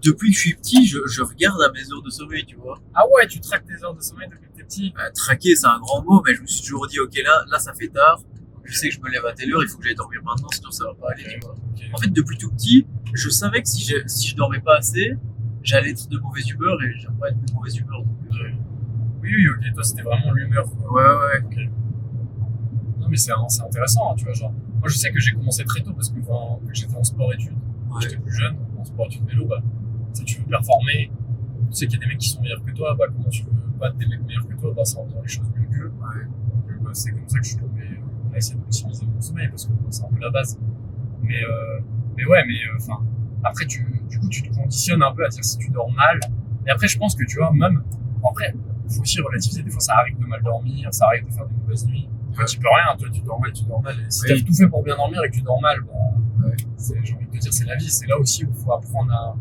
depuis que je suis petit, je regarde à mes heures de sommeil, tu vois.
Ah ouais, tu traques tes heures de sommeil depuis que t'es petit?
Traquer, c'est un grand mot, mais je me suis toujours dit, ok, là, ça fait tard. Je sais que je me lève à telle heure, il faut que j'aille dormir maintenant, sinon ça va pas aller, tu vois.
Okay.
En fait, depuis tout petit, je savais que si je dormais pas assez, j'allais être de mauvaise humeur et j'aimerais pas être de mauvaise humeur. Donc,
oui, ok, toi c'était vraiment l'humeur, quoi.
Ouais.
Okay. Non, mais c'est intéressant, hein, tu vois, genre. Moi, je sais que j'ai commencé très tôt parce que quand j'étais en sport-études, quand j'étais plus jeune, en sport-études vélo, bah, si tu veux performer, tu sais qu'il y a des mecs qui sont meilleurs que toi, bah, comment tu veux battre des mecs meilleurs que toi, bah, c'est en faisant les choses mieux qu'eux.
Ouais.
Donc, bah, c'est comme ça que je suis tombé à essayer d'optimiser mon sommeil parce que bah, c'est un peu la base. Mais enfin, après, du coup, tu te conditionnes un peu à dire si tu dors mal. Et après, je pense que tu vois, même, après, il faut aussi relativiser. Des fois, ça arrive de mal dormir, ça arrive de faire des mauvaises nuits. toi, tu peux rien, toi, tu dors mal. Et si t'as tout fait pour bien dormir et que tu dors mal, bah, j'ai envie de te dire, c'est la vie. C'est là aussi où il faut apprendre à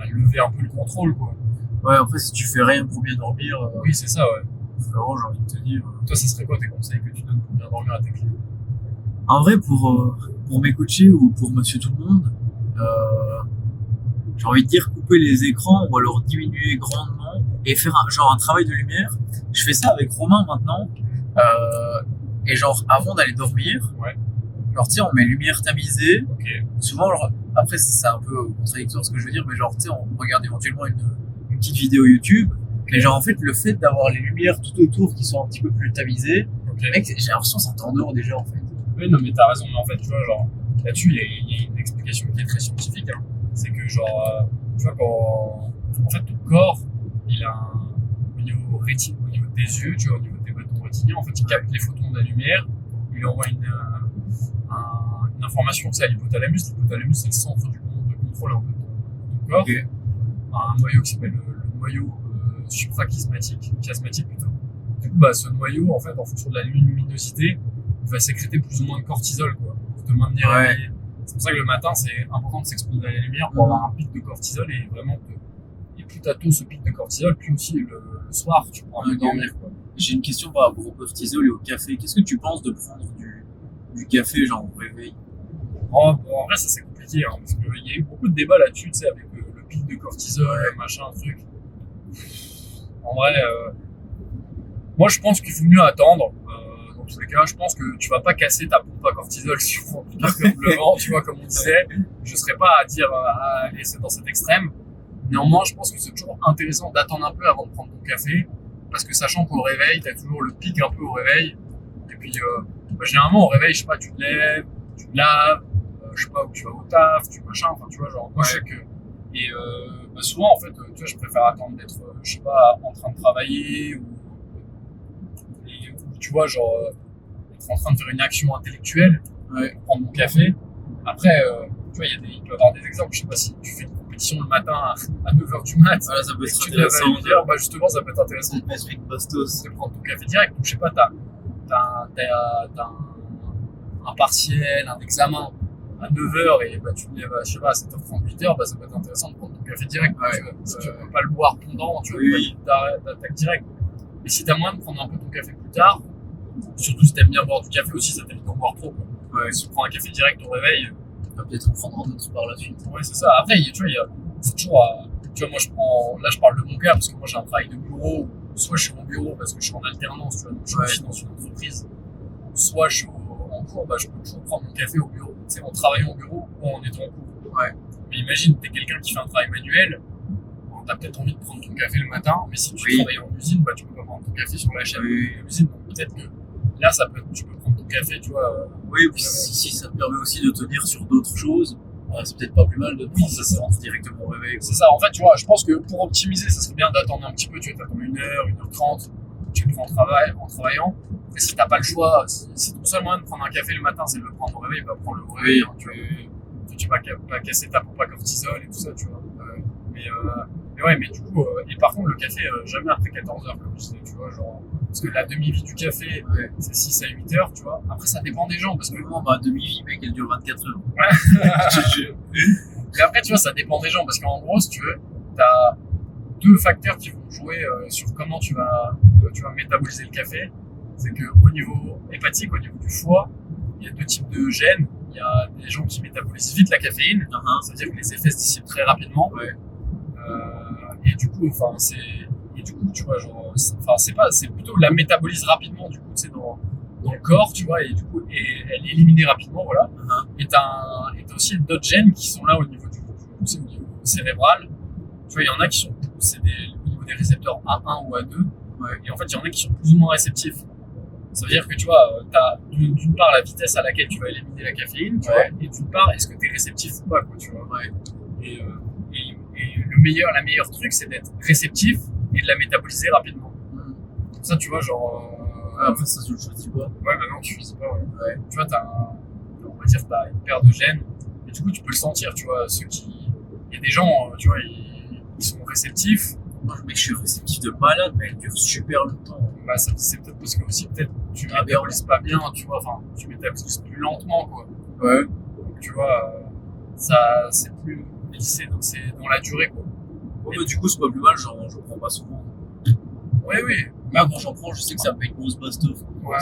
lever un peu le contrôle, quoi.
Ouais, après, si tu fais rien pour bien dormir,
Oui, c'est ça, ouais.
frérot, j'ai envie de te dire.
Toi, ça serait quoi tes conseils que tu donnes pour bien dormir à tes clients?
En vrai, pour mes coachés ou pour monsieur tout le monde, j'ai envie de dire couper les écrans ou alors diminuer grandement et faire un travail de lumière. Je fais ça avec Romain maintenant. Et genre, avant d'aller dormir, genre, tu sais, on met lumière tamisée. Souvent, genre, après, c'est un peu contradictoire ce que je veux dire, mais genre, tu sais, on regarde éventuellement une petite vidéo YouTube. Mais genre, en fait, le fait d'avoir les lumières tout autour qui sont un petit peu plus tamisées, mec, j'ai l'impression que ça t'endort déjà, en fait.
Oui, non, mais t'as raison, mais en fait, tu vois, genre, là-dessus, il y a une explication qui est très scientifique, hein. C'est que, genre, tu vois, en fait, ton corps, il a au niveau rétine, au niveau des yeux, tu vois, au niveau des bâtons rétiniens, en fait, il capte les photons de la lumière, il envoie une information, tu sais, à l'hypothalamus. L'hypothalamus, c'est le centre de contrôle un peu de ton corps. Un noyau qui s'appelle le noyau suprachiasmatique plutôt. Du coup, bah, ce noyau, en fait, en fonction de la luminosité, il va sécréter plus ou moins de cortisol, quoi, pour te maintenir éveillé. C'est pour ça que le matin, c'est important de s'exposer à la lumière pour avoir un pic de cortisol et vraiment et plus t'as tôt ce pic de cortisol, plus aussi le soir, tu pourras mieux dormir, quoi.
J'ai une question par rapport au cortisol et au café. Qu'est-ce que tu penses de prendre du café, genre, au réveil?
En vrai, ça c'est compliqué, hein, parce qu'il y a eu beaucoup de débats là-dessus, tu sais, avec le pic de cortisol, machin, truc. En vrai, moi je pense qu'il faut mieux attendre. Dans tous les cas, je pense que tu vas pas casser ta pompe à cortisol sur le vent, tu vois, comme on disait. Je serais pas à dire, allez, c'est dans cet extrême. Néanmoins, je pense que c'est toujours intéressant d'attendre un peu avant de prendre ton café, parce que sachant qu'au réveil, t'as toujours le pic un peu au réveil. Et puis, généralement, au réveil, je sais pas, tu te lèves, tu te laves, je sais pas, où tu vas au taf, tu machin, enfin, tu vois, genre, moi, je sais que. Et souvent, en fait, tu vois, je préfère attendre d'être, je sais pas, en train de travailler, ou tu vois, genre, être en train de faire une action intellectuelle, pour prendre mon café. Après, tu vois, il peut y avoir des exemples, je sais pas, si tu fais une compétition le matin à 9h du mat,
Voilà, ça peut être
tu te lèves à
intéressant.
8h, bah justement, ça peut être intéressant de prendre ton café direct. Donc, je sais pas, t'as un partiel, un examen à 9h et bah, tu te lèves à, je sais pas, à 7h30, 8h, bah, ça peut être intéressant de prendre ton café direct. Si tu peux pas le boire pendant, tu t'attaques direct. Mais si t'as moyen de prendre un peu ton café plus tard, surtout si t'aimes bien boire du café aussi, ça t'évite d'en boire trop, quoi. Si tu prends un café direct au réveil,
tu vas peut-être en prendre un autre par la suite.
Ouais, c'est ça. Après, tu vois, c'est toujours, tu vois, moi je parle de mon cas parce que moi j'ai un travail de bureau, soit je suis en bureau parce que je suis en alternance, tu vois, donc je suis dans une entreprise, soit je suis en cours, bah je peux toujours prendre mon café au bureau, tu sais, en travaillant au bureau ou en étant en cours. Mais imagine, t'es quelqu'un qui fait un travail manuel, t'as peut-être envie de prendre ton café le matin, mais si tu travailles en usine, bah tu peux pas prendre ton café sur la chaîne de l'usine, donc peut-être que là, tu peux prendre ton café, tu vois.
Oui, et puis si ça te permet aussi de tenir sur d'autres choses, c'est peut-être pas plus mal de prendre ça rentre directement au réveil.
C'est ça, en fait, tu vois, je pense que pour optimiser, ça serait bien d'attendre un petit peu, tu vois, t'attends 1h, 1h30, tu le prends en travaillant. Et si t'as pas le choix, si ton seul moyen de prendre un café le matin, c'est de le prendre au réveil, bah prends-le au réveil, hein, tu vas pas casser ta pompe à cortisol et tout ça, tu vois. Mais du coup, et par contre, le café, jamais après 14h, comme je disais, tu vois, genre, parce que la demi-vie du café, c'est 6 à 8 heures, tu vois. Après, ça dépend des gens, parce que
demi-vie, mec, elle dure 24 heures.
Et après, tu vois, ça dépend des gens, parce qu'en gros, si tu veux, t'as deux facteurs qui vont jouer sur comment tu vas métaboliser le café. C'est que au niveau hépatique, au niveau du foie, il y a deux types de gènes. Il y a des gens qui métabolisent vite la caféine, c'est-à-dire que les effets se dissipent très rapidement. Et du coup, tu vois, genre, c'est plutôt la métabolise rapidement, du coup, tu sais, dans le corps, tu vois, et du coup, elle est éliminée rapidement, voilà. Et t'as aussi d'autres gènes qui sont là au niveau au niveau cérébral. Tu vois, il y en a qui sont, au niveau des récepteurs A1 ou A2. Et en fait, il y en a qui sont plus ou moins réceptifs. Ça veut dire que, tu vois, t'as d'une part la vitesse à laquelle tu vas éliminer la caféine, tu vois, et d'une part, est-ce que t'es réceptif ou pas, quoi, tu vois. Et la meilleure truc, c'est d'être réceptif et de la métaboliser rapidement. Ça, tu vois, genre.
Après, ça, tu le choisis pas.
Bah non, tu choisis pas, Tu vois, on va dire, t'as une paire de gènes, et du coup, tu peux le sentir, tu vois. Il y a des gens, tu vois, ils sont réceptifs.
Moi, mec, je suis réceptif de malade, mais elle dure super longtemps.
Bah, c'est peut-être parce que aussi, peut-être, tu métabolises pas bien, tu vois, enfin, tu métabolises plus lentement, quoi.
Ouais.
Donc, tu vois, ça, c'est plus lissé, donc c'est dans la durée, quoi.
Ouais, mais du coup, c'est pas plus mal, j'en prends pas souvent.
Oui, oui.
Mais quand j'en prends, je sais que ça fait une grosse bastos.
Ouais.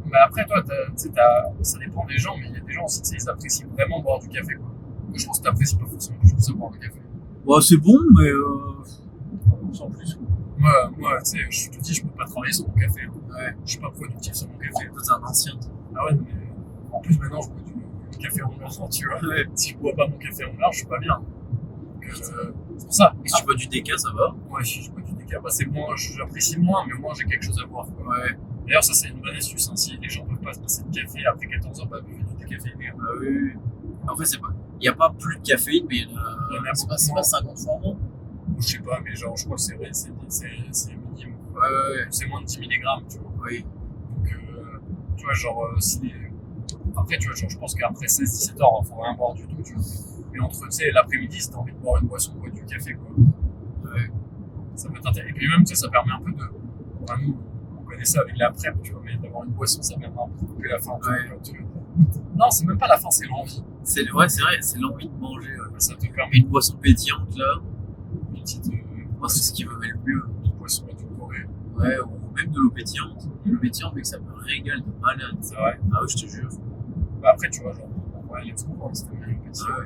Mais après, toi, ça dépend des gens, mais il y a des gens aussi, tu sais, ils apprécient vraiment boire du café, quoi. Moi, je pense que t'apprécies pas forcément plus que ça boire du café.
Ouais, c'est bon, mais sans plus.
Moi, tu sais, je te dis, je peux pas travailler sans mon café.
Ouais.
Je suis pas productif sans mon café.
Toi, t'es un ancien.
Ah ouais, mais en plus, maintenant, je bois du café en noir, tu vois.
Ouais.
Si je bois pas mon café en noir, je suis pas bien. Donc, c'est pour ça.
Et si tu bois du déca, ça va?
Ouais, si je bois du déca, bah, c'est moins, j'apprécie moins, mais au moins, j'ai quelque chose à boire, quoi.
Ouais.
D'ailleurs, ça, c'est une bonne astuce, hein. Si les gens peuvent pas se passer de café, après 14 heures, bah, buvez du décaféiné.
Bah oui. Après, c'est pas. Il n'y a pas plus de caféine, mais
Il y en a
c'est
beaucoup
pas 50 fois moins.
Je sais pas, mais genre, je crois que c'est vrai, c'est minime.
Ouais.
C'est moins de 10 mg, tu vois.
Oui.
Donc, tu vois, genre, après, tu vois, genre, je pense qu'après 16-17 heures, il faut rien boire du tout, tu vois. Mais entre, tu sais, l'après-midi, si t'as envie de boire une boisson, bois du café, quoi.
Ouais.
Ça peut t'intéresser. Et puis même, tu sais, ça permet un peu de. Enfin, nous, on connaît ça avec la prep, tu vois, mais d'avoir une boisson, ça permet un peu de couper la faim.
Ouais.
Non, c'est même pas la faim, c'est l'envie.
Ouais, c'est vrai, c'est l'envie de manger.
Ça te permet
Une boisson pétillante, là,
une petite.
moi, c'est ce qui me met le mieux.
Une boisson édulcorée.
Ouais, ou même de l'eau pétillante. L'eau pétillante, mais que ça me régale de malade.
C'est vrai.
Ah ouais, je te jure.
Bah après, tu vois, genre, ouais, let's go, c'était bien petit.
Ouais.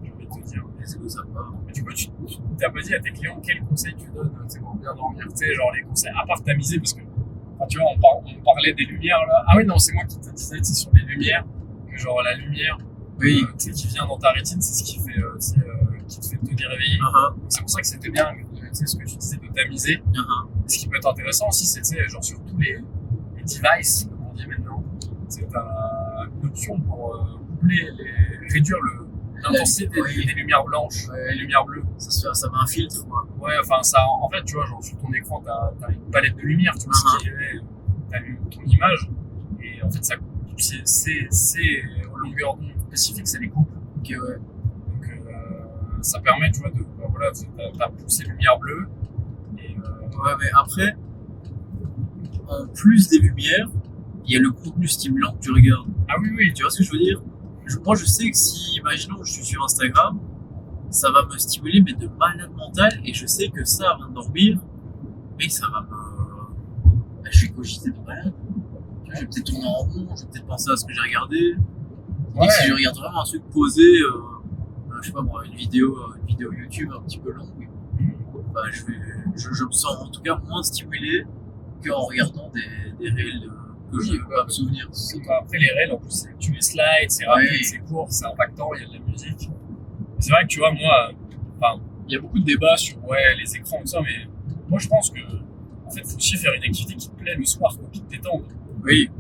J'ai envie de te dire.
Et c'est que ça va.
Mais du coup, tu t'as pas dit à tes clients quels conseils tu donnes, tu sais, pour bien dormir, tu sais, genre les conseils, à part tamiser, parce que, enfin, tu vois, on parlait des lumières, là. Ah oui, non, c'est moi qui te disais, tu sais, sur les lumières, que genre la lumière,
Oui.
tu sais, qui vient dans ta rétine, c'est ce qui fait, qui te fait te réveiller. Donc, c'est pour ça que c'était bien, tu sais, ce que tu disais de tamiser. Ce qui peut être intéressant aussi, c'est, tu sais, genre sur tous les devices, comme on dit maintenant, tu sais, t'as une option pour réduire l'intensité des lumières blanches,
Ouais.
les lumières bleues.
Ça met un filtre, quoi.
Ouais, enfin, ça, en fait, tu vois, genre, sur ton écran, t'as une palette de lumière, tu vois, ce qui est, t'as ton image, et en fait, ça, c'est longueur d'onde spécifique, c'est les coupes.
Ok, ouais.
Donc, ça permet, tu vois, bah, voilà, t'as poussé lumière bleue, et,
Ouais, mais après, en plus des lumières, il y a le contenu stimulant que tu regardes.
ah oui, oui,
Tu vois ce que je veux dire? Moi, je sais que si, imaginons, je suis sur Instagram, ça va me stimuler, mais de malade mental, et je sais que ça, avant de dormir, mais ça va me. Je vais cogiter de malade. Tu vois, je vais peut-être tourner en rond, je vais peut-être penser à ce que j'ai regardé.
Ouais.
Et si je regarde vraiment un truc posé, je sais pas moi, une vidéo YouTube un petit peu longue, bah, je me sens en tout cas moins stimulé qu'en regardant des réels que je peux pas me souvenir.
Après, les réels, en plus, tu les slides, c'est rapide,
Ouais.
c'est court, c'est impactant, il y a de la musique. C'est vrai que, tu vois, moi, enfin, il y a beaucoup de débats sur, ouais, les écrans, tout ça, mais moi, je pense que, en fait, il faut aussi faire une activité qui te plaît le soir, quoi, qui te détende.
Oui,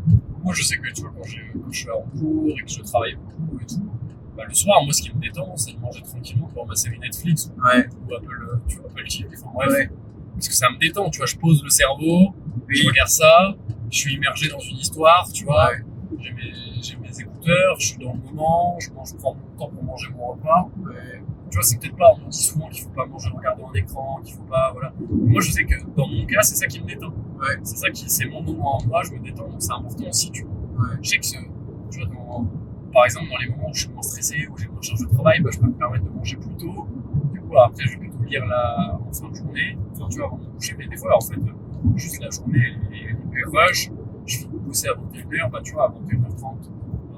Moi, je sais que, tu vois, quand je suis en cours et que je travaille beaucoup et tout, bah, le soir, moi, ce qui me détend, c'est de manger tranquillement devant ma série Netflix
ouais,
ou Apple, tu vois, Apple TV, enfin, bref.
ouais.
Parce que ça me détend, tu vois, je pose le cerveau, je
Oui,
regarde ça, je suis immergé dans une histoire, tu vois.
ouais,
J'ai mes écouteurs, je suis dans le moment, je prends mon temps pour manger mon repas.
ouais.
Tu vois, c'est peut-être pas, on dit souvent qu'il faut pas manger en regardant un écran, qu'il faut pas, voilà. Moi, je sais que dans mon cas, c'est ça qui me détend.
Ouais.
C'est ça c'est mon moment à moi, je me détends, donc c'est important aussi, tu vois.
Ouais.
Je sais que, tu vois, par exemple, dans les moments où je suis moins stressé, où j'ai moins de charge de travail, bah, je peux me permettre de manger plus tôt. Du coup, après, je vais plutôt lire en fin de journée, enfin, tu vois, avant de me coucher. Mais des fois, en fait, juste la journée, elle est hyper rush. Je vais bosser à 21h, bah, tu vois, à 21h30,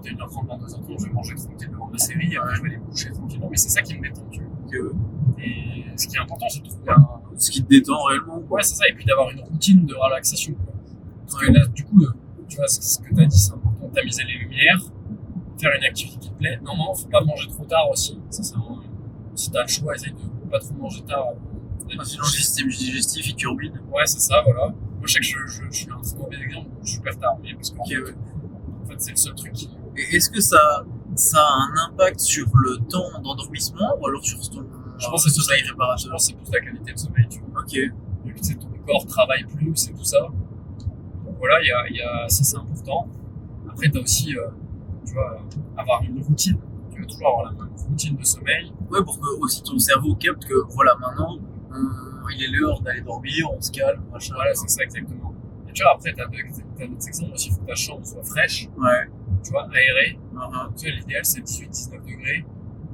22h30, je vais manger tranquille devant ma série, après, je vais aller me coucher tranquillement. Mais c'est ça qui me détend, tu vois. Et ce qui est important, c'est de trouver
Ce qui te détend réellement.
ouais, c'est ça, et puis d'avoir une routine de relaxation, quoi. Parce que là, du coup, tu vois, ce que tu as dit, c'est important, tamiser les lumières, faire une activité qui te plaît. Normalement, faut pas manger trop tard aussi. Ça, si t'as le choix, essaye de pas trop manger tard.
Sinon, le système digestif, il turbine.
Ouais, c'est ça, voilà. Moi, je sais que je suis un très mauvais exemple, donc je suis super tard, mais parce qu'en
Ok, ouais.
fait, c'est le seul truc qui.
Et est-ce que ça a un impact sur le temps d'endormissement ou alors sur ton
Je pense que c'est
sommeil
Je
réparateur?
pense que c'est plus la qualité de sommeil, tu vois.
Ok.
Vu que tu sais, ton corps travaille plus et tout ça. Donc voilà, ça c'est important. Après, tu as aussi, tu vois, avoir une routine. Tu vas toujours avoir la même routine de sommeil.
Ouais, pour que aussi ton cerveau capte que voilà, maintenant, il est l'heure d'aller dormir, on se calme, machin.
Voilà, c'est ça exactement. Et tu vois, après, t'as d'autres exemples aussi, il faut que ta chambre soit fraîche,
Ouais.
tu vois, aérée.
Uh-huh.
Tu vois, l'idéal, c'est 18-19 degrés.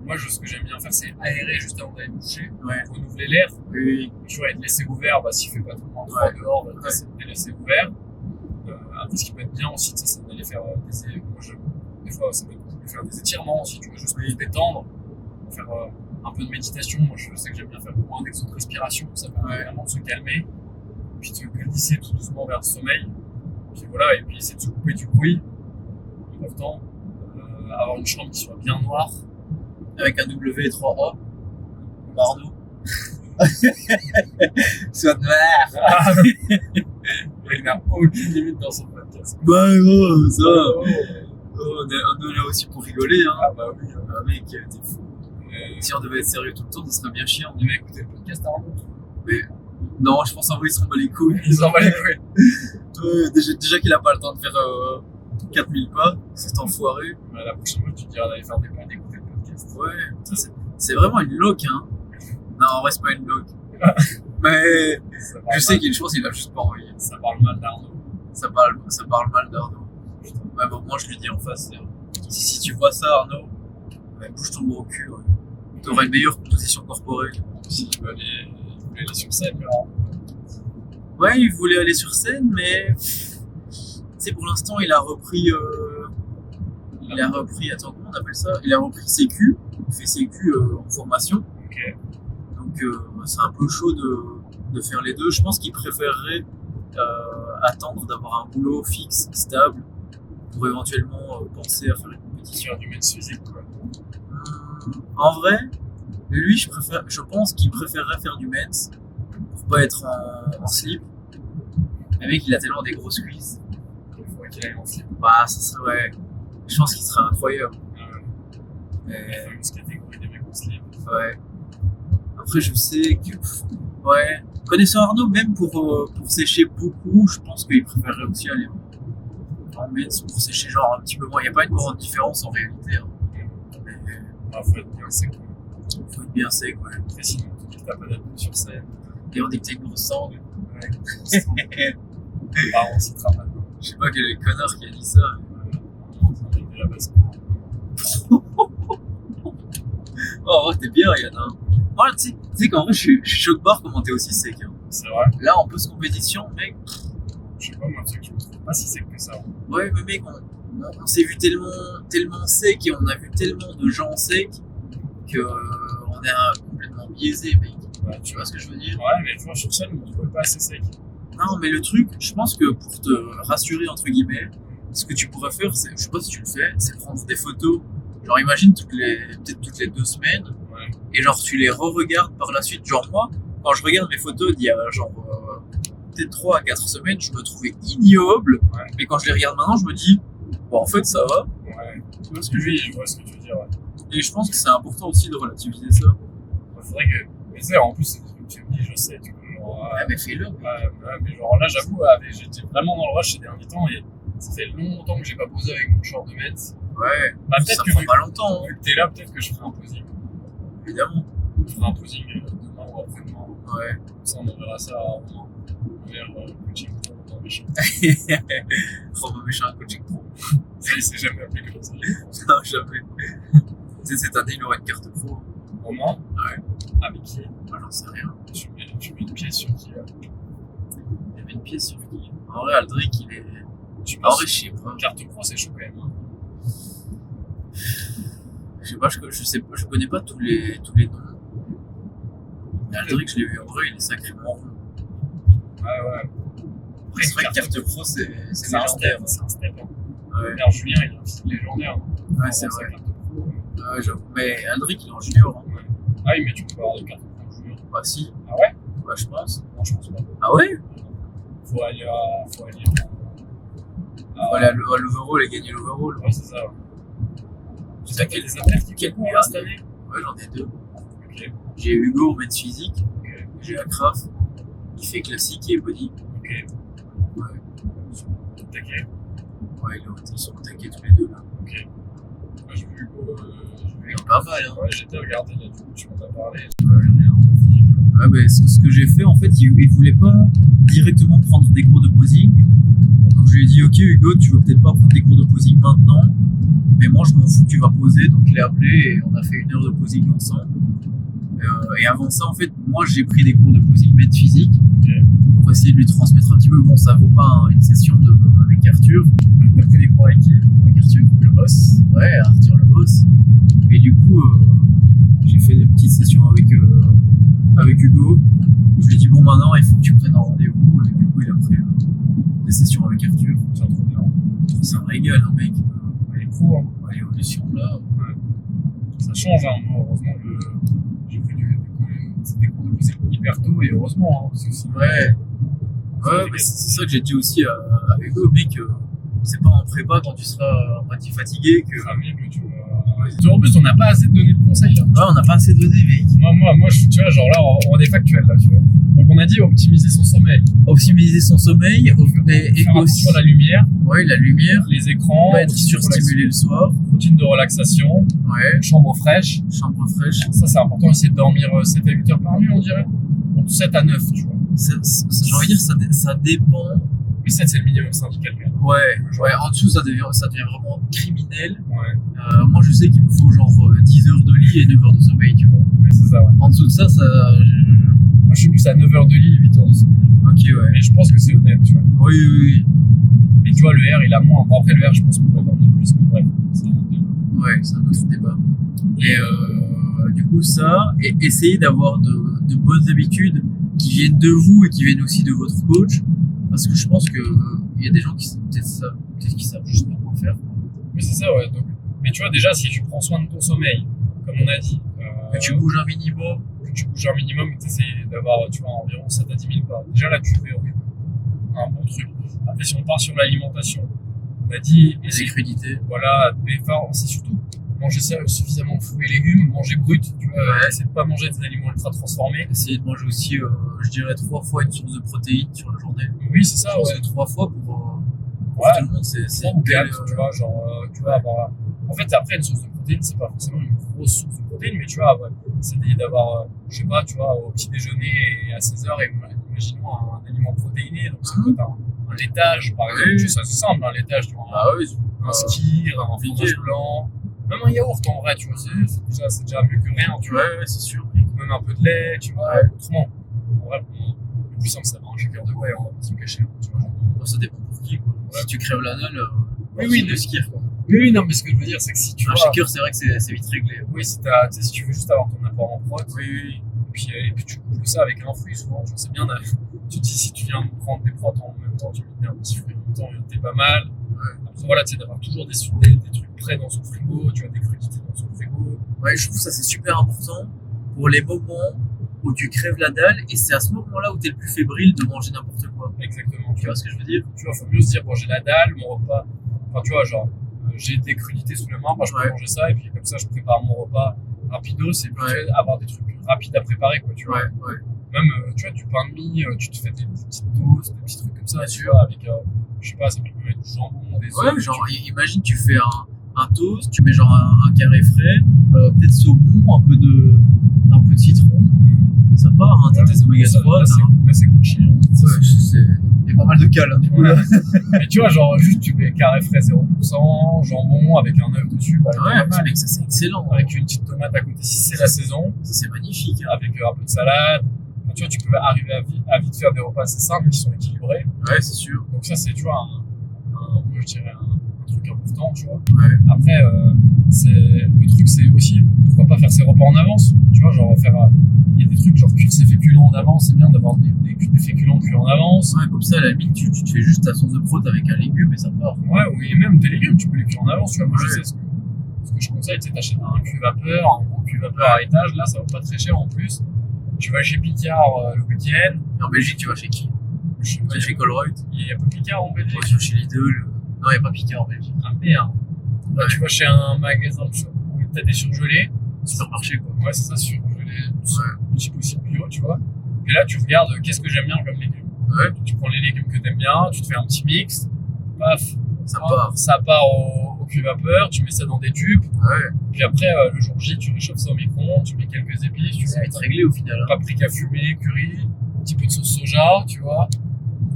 Moi, ce que j'aime bien faire, c'est aérer juste avant d'aller me coucher,
Ouais.
renouveler l'air.
Oui.
Tu vois, et de laisser ouvert, s'il fait pas trop froid dehors, de les laisser ouvert. Après, ce qui peut être bien aussi, c'est d'aller faire des fois, ça peut être cool de faire des étirements aussi, tu vois, juste pour se détendre, faire un peu de méditation. Moi, je sais que j'aime bien faire beaucoup d'exos de respiration, ça permet vraiment de se calmer, puis de glisser tout doucement vers le sommeil. Puis voilà, et puis essayer de se couper du bruit, important. Avoir une chambre qui soit bien noire.
Avec un W et 3A. Comme Arnaud. Soit noir.
Il n'a aucune limite dans son podcast.
Bah gros, ça. On est là aussi pour rigoler, hein.
Ah bah oui.
Ah mec, t'es fou. Si on devait être sérieux tout le temps, ça serait bien chiant.
On devait écouter le podcast à Arnaud.
Mais non, je pense en vrai, ils s'en bat les couilles.
Ils s'en battent les couilles.
Déjà qu'il a pas le temps de faire 4000 pas, cet enfoiré.
La prochaine fois, tu te diras d'aller faire des pas et d'écouter le podcast.
Ouais, c'est vraiment une loque, hein. Non, en vrai, c'est pas une loque. Mais je sais qu'il y a une chance, il a juste pas envie.
Ça parle mal d'Arnaud.
Ça parle mal d'Arnaud. Ouais, bon, moi je lui dis en face, si tu vois ça, Arnaud, bouge ton gros cul. Ouais. T'auras une meilleure composition corporelle.
Si tu veux aller sur scène, là.
Ouais, il voulait aller sur scène, mais tu sais, pour l'instant, il a repris. Attends, comment on appelle ça? Il a repris Sécu. Il fait Sécu en formation.
Ok.
Donc, c'est un peu chaud de faire les deux. Je pense qu'il préférerait attendre d'avoir un boulot fixe, stable, pour éventuellement penser à faire une compétition.
Faire du men's physique, quoi.
En vrai, lui, je pense qu'il préférerait faire du men's pour pas être en slip. Mais mec, il a tellement des grosses cuisses.
Il faudrait qu'il aille en slip.
Bah, ça serait, ouais. Je pense qu'il serait incroyable.
La fameuse catégorie des mecs en slip.
Ouais. Après, je sais que. Ouais. Connaissant Arnaud, même pour sécher beaucoup, je pense qu'il préférerait aussi aller en men's pour sécher genre un petit peu moins. Il n'y a pas une grande différence en réalité. Hein.
Ah, faut être bien sec.
Faut être bien sec, ouais.
Et sinon, tu dis que t'as pas d'atouts sur scène.
Et on dit que t'as une grosse sangle.
Ouais. Bah, on s'y travaille.
Je sais pas quel est le connard qui a dit ça.
C'est un mec de la basse.
Oh, en vrai, t'es bien, Yann. Hein. Moi, tu sais qu'en vrai, je suis choc barre comment t'es aussi sec. Hein.
C'est vrai.
Là, en post-compétition, mec.
Je sais pas, moi, tu sais que je me trouve pas si sec que ça.
Ouais, mais mec, on s'est vu tellement sec et on a vu tellement de gens secs qu'on est complètement biaisé, mec.
Ouais,
Tu vois ce que je veux dire?
ouais, mais tu vois, sur scène, je me trouvais pas assez sec.
Non, mais le truc, je pense que pour te rassurer, entre guillemets, ce que tu pourrais faire, c'est, je sais pas si tu le fais, c'est prendre des photos. Genre, imagine peut-être toutes les 2 semaines,
Ouais.
et genre, tu les re-regardes par la suite. Genre, moi, quand je regarde mes photos d'il y a genre peut-être 3 à 4 semaines, je me trouvais ignoble,
Ouais.
mais quand je les regarde maintenant, je me dis, bon, en fait, ça va.
Ouais. Tu vois ce que je veux dire? Je vois ce que tu veux dire, ouais.
Et je pense que c'est important aussi de relativiser ça.
Il faudrait que. Mais tu sais, en plus, c'est des trucs que tu me dis, je sais, tu vois. Genre,
Ouais, mais fais-le.
mais genre là, j'avoue, j'étais vraiment dans le rush ces derniers temps et ça fait longtemps que j'ai pas posé avec mon short de Metz.
Ouais,
Bah,
ça
peut-être que
prend
vu,
pas longtemps, hein,
vu que t'es là, peut-être que je ferai un posing.
évidemment.
Je ferai un posing demain ou après-demain.
Ouais.
Comme ça, on enverra ça à Romain vers coaching pro dans mes champs.
Romain Méchant, coaching pro.
Il s'est jamais appelé comme ça.
Non, jamais. Tu sais, cette année, il aura une carte pro.
Romain?
Ouais.
Avec qui?
Moi, j'en sais rien.
Tu mets une pièce sur qui là?
Il y avait une pièce sur qui. En vrai, Aldric, il est.
Tu
En
penses
vrai, je sais pas.
carte pro, c'est chaud quand même. Hein.
Je sais pas, je connais pas tous les noms. Mais Aldric, je l'ai vu en vrai, il est sacrément rond.
Ouais. Après,
C'est vrai que carte pro, c'est
un
légendaire.
step. C'est un step. Hein.
Ouais,
D'ailleurs, Julien, il a un style légendaire. Hein.
ouais, c'est
Sa
vrai.
carte pro,
Ouais, j'avoue. Mais Aldric, il est en junior. Hein.
ouais. Ah oui, mais tu peux avoir des cartes pro junior.
Bah, si.
Ah ouais?
Ouais, je pense.
Non, je pense pas.
Ah ouais?
Faut aller
Voilà, l'overall, il a gagné l'overall.
Ouais, c'est ça. Ouais.
C'est à
T'as des athlètes qui
quel
courent là cette année?
Ouais, j'en ai 2.
Ok.
J'ai Hugo au men's physique.
Ok.
J'ai Akraf, qui fait classique et body.
Ok.
Ouais,
Taquet.
ouais, ils sont au taquet tous les deux là.
Ok. Moi, j'ai vu Hugo.
Il est pas mal, hein.
Ouais, j'étais regardé là, du coup, tu m'en as parlé. J'ai pas regardé un physique.
Ouais, mais ce que j'ai fait, en fait, il voulait pas. directement prendre des cours de posing. Donc je lui ai dit ok Hugo, tu veux peut-être pas prendre des cours de posing maintenant, mais moi je m'en fous, tu vas poser. Donc je l'ai appelé et on a fait 1 heure de posing ensemble. Et avant ça en fait moi j'ai pris des cours de posing maître physique pour essayer de lui transmettre un petit peu. Bon ça vaut pas une session avec Arthur.
T'as pris des cours avec qui?
Avec Arthur, le boss. Ouais, Arthur le boss. Et du coup j'ai fait des petites sessions avec Hugo. Je lui ai dit bon maintenant il faut que tu prennes un rendez-vous, et du coup il a pris des sessions avec Arthur.
C'est trop bien.
C'est un régal, un mec.
Il est pro, hein.
L'évolution là.
Ouais. Ça change, hein. Moi, heureusement, j'ai pris des cours de posing hyper tôt, et heureusement, hein, parce que sinon,
Ouais, mais c'est ça que j'ai dit aussi à Hugo, mec. C'est pas en prépa quand tu seras à moitié fatigué que.
que tu vas. En plus, on n'a pas assez de données de conseils là.
Ouais, on n'a pas assez de données, mec.
Moi, tu vois, genre là, on est factuel là, tu vois. Donc, on a dit optimiser son sommeil.
Optimiser son sommeil, et
faire
aussi
attention à la lumière,
ouais, la lumière,
les écrans,
pas être surstimulé le soir.
routine de relaxation,
Ouais,
chambre fraîche.
chambre fraîche.
Ça, c'est important, essayer de dormir 7 à 8 heures par nuit, on dirait. Entre 7 à 9, tu vois.
J'ai envie de dire, ça dépend.
Mais 7, c'est le minimum syndical, quand même.
Ouais, en dessous, ça devient vraiment criminel.
Ouais,
Moi, je sais qu'il me faut genre 10 heures de lit et 9 heures de sommeil, tu vois.
mais c'est ça, ouais.
En dessous de ça,
Moi, je suis plus à 9 heures de lit et 8 heures de sommeil.
Ok, ouais.
Mais je pense que c'est honnête, tu vois.
Oui.
Mais tu vois, le R, il a moins. Bon, après, le R, je pense qu'on pourrait dormir plus, mais bref. C'est un autre débat.
Ouais, c'est un autre débat. Et du coup, ça, et essayer d'avoir de bonnes habitudes qui viennent de vous et qui viennent aussi de votre coach. Parce que je pense que il y a des gens qui peut-être qui savent juste pas quoi faire.
Mais c'est ça, ouais. Donc, mais tu vois, déjà, si tu prends soin de ton sommeil, comme on a dit,
Que tu bouges un minimum.
que tu bouges un minimum, que tu essaies d'avoir, tu vois, environ 7 à 10 000 pas. Déjà, là, tu fais un bon truc. Après, si on part sur l'alimentation, on a dit,
Les crudités.
voilà, mais enfin, c'est surtout manger suffisamment de fruits et légumes, manger brut, tu vois,
Ouais.
essayer de pas manger des aliments ultra transformés.
Essayer de manger aussi, je dirais 3 fois une source de protéines sur la journée.
Oui, c'est ça,
Je pense
ouais.
que 3 fois pour
Ouais.
tout le monde, c'est
Ou
une belle,
4, tu vois, genre, tu vois, avoir. En fait, après, une source de protéines, c'est pas forcément une grosse source de protéines, mais tu vois, ouais, c'est d'avoir, je sais pas, tu vois, au petit déjeuner et à 16h, imaginons un aliment protéiné, donc ça peut être un laitage, par exemple,
Oui.
tu sais, ça c'est simple, un laitage, tu vois,
Ah oui,
un skyr, un fromage blanc, même un yaourt en vrai, tu vois, c'est déjà mieux que rien, tu vois,
ouais, c'est sûr.
même un peu de lait, tu vois,
Ouais.
autrement. En vrai, le plus simple, c'est d'avoir un shaker de whey, on va pas se le cacher, tu vois.
Ça dépend pour qui, quoi.
Ouais.
Si tu crèves la dalle,
Oui,
de skier, quoi.
Oui, non, mais ce que je veux dire, c'est que si tu
Un
vois,
shaker, c'est vrai que c'est vite réglé.
oui, si tu veux juste avoir ton apport en prot,
Oui.
et puis tu couples ça avec un fruit, souvent, je sais bien, tu te dis, si tu viens de prendre des protes en même temps, tu mets un petit fruit en même temps, t'es pas mal. Après, voilà, tu sais, d'avoir toujours des trucs prêts dans son frigo, tu as des crudités dans son frigo.
Ouais, je trouve ça c'est super important pour les moments où tu crèves la dalle, et c'est à ce moment-là où t'es le plus fébrile de manger n'importe quoi.
Exactement.
Tu vois ce que je veux dire?
Tu vois, faut mieux se dire, bon, j'ai la dalle, mon repas, enfin, tu vois, genre, j'ai des crudités sous la main, bah, je peux
Ouais.
manger ça, et puis comme ça, je prépare mon repas rapido, c'est plus
Ouais.
avoir des trucs rapides à préparer, quoi, tu vois.
Ouais.
Même, tu vois, du pain de mie, tu te fais des petites toasts, des petits trucs comme ça,
Bien
tu
sûr.
vois, avec, je sais pas, ça peut être du jambon, des
Ouais,
œufs,
genre, imagine, tu fais un toast, tu mets genre un carré frais, peut-être saumon, un peu de citron, ça part, hein, t'as tes oméga 3,
là, c'est Gucci. Hein.
il y a pas mal de cales, hein, du coup, là.
Mais tu vois, genre, juste, tu mets carré frais 0%, jambon avec un œuf dessus, bah,
Ouais,
pas mal.
mec, ça c'est excellent.
Avec une petite tomate à côté, si c'est la saison,
Ça c'est magnifique. Hein.
avec un peu de salade. Enfin, tu vois, tu peux arriver à vite faire des repas assez simples qui sont équilibrés.
Ouais, c'est sûr.
Donc ça, c'est, tu vois, moi, je dirais un truc important, tu vois.
Ouais.
Après, le truc, c'est aussi, pourquoi pas faire ses repas en avance, tu vois, genre il y a des trucs, genre cuire ses féculents en avance, c'est bien d'avoir des féculents cuits en avance.
Ouais, comme ça, à la limite, tu te fais juste ta sauce de prot avec un légume et ça part.
Ouais, oui, même tes légumes, tu peux les cuire en avance, tu vois. Moi, je
Ouais.
sais ce que je conseille, tu sais, t'achètes un cul vapeur, un gros cul vapeur à étage, là, ça va pas très cher en plus. Tu vas chez Picard le week-end.
Et en Belgique, tu vas chez qui?
Je sais pas,
Chez Colruyt.
il y a pas Picard en Belgique.
Ouais, chez Lidl. Non, il n'y a pas Picard en Belgique.
Ah merde. Là,
Ouais.
tu vas chez un magasin où t'as des surgelés.
Supermarché, quoi.
Ouais, c'est ça, surgelés, si possible bio, tu vois. Et là, tu regardes qu'est-ce que j'aime bien comme légumes.
Ouais.
Tu prends les légumes que t'aimes bien, tu te fais un petit mix, paf,
Ça part.
ça part au cul vapeur, tu mets ça dans des tubes.
Ouais.
Puis après, le jour J, tu réchauffes ça au micro-ondes, tu mets quelques épices, tu
Ça va
mets
être réglé au final. Hein.
paprika fumée, curry, un petit peu de sauce soja, tu vois.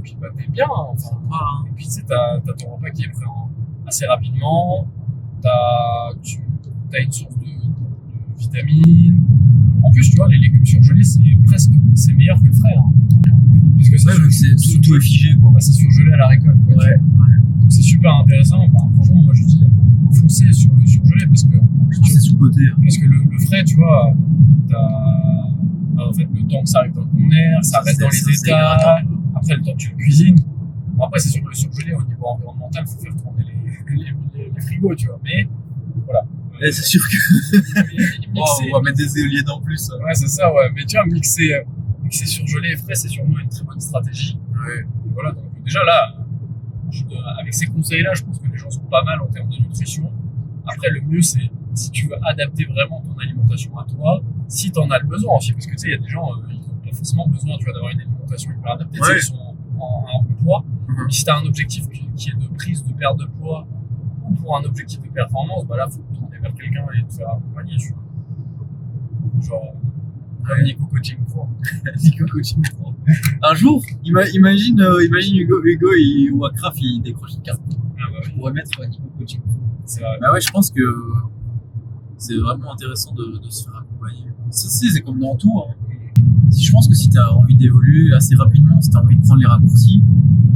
puis bah, t'es bien, hein, enfin.
Sympa, hein.
Et puis tu sais, t'as ton repas qui est prêt assez rapidement, t'as une source de vitamines. En plus, tu vois, les légumes surgelés, c'est meilleur que le frais. Hein. Parce que
tout est figé, quoi.
Bah, c'est surgelé à la récolte, quoi.
Ouais.
Donc c'est super intéressant. Enfin, franchement, moi je dis foncez sur le surgelé parce que
C'est sous-côté.
parce que le frais, tu vois, en fait le temps que ça arrive dans le conteneur, ça reste dans les états. Après le temps que tu le cuisines. Bon, après c'est sur le surgelé au niveau environnemental, il faut faire tourner les frigos, tu vois. Mais voilà.
Et c'est sûr que
Mixer,
on va mettre des éoliennes en plus.
ouais, c'est ça, ouais. Mais tu vois, mixer surgelé et frais, c'est sûrement une très bonne stratégie.
Ouais.
Et voilà, donc déjà là, avec ces conseils-là, je pense que les gens sont pas mal en termes de nutrition. Après, le mieux, c'est si tu veux adapter vraiment ton alimentation à toi, si tu en as le besoin aussi, parce que tu sais, il y a des gens, ils n'ont pas forcément besoin, tu vois, d'avoir une alimentation hyper adaptée,
Ouais.
ils sont en bon poids.
Mhm.
Mais si tu as un objectif qui est de prise, de perte de poids, ou pour un objectif de performance, bah là, il faut te tourner vers quelqu'un et te faire accompagner, tu vois. Genre, comme Nico Coaching Pro.
Nico Coaching Pro. Un jour, imagine Hugo ou Akraf, il décroche une carte.
Ah bah
Je
oui,
pourrais mettre Nico Coaching Pro.
c'est vrai.
Bah ouais, je pense que c'est vraiment intéressant de se faire accompagner. C'est comme dans tout. Hein. Je pense que si tu as envie d'évoluer assez rapidement, si tu as envie de prendre les raccourcis,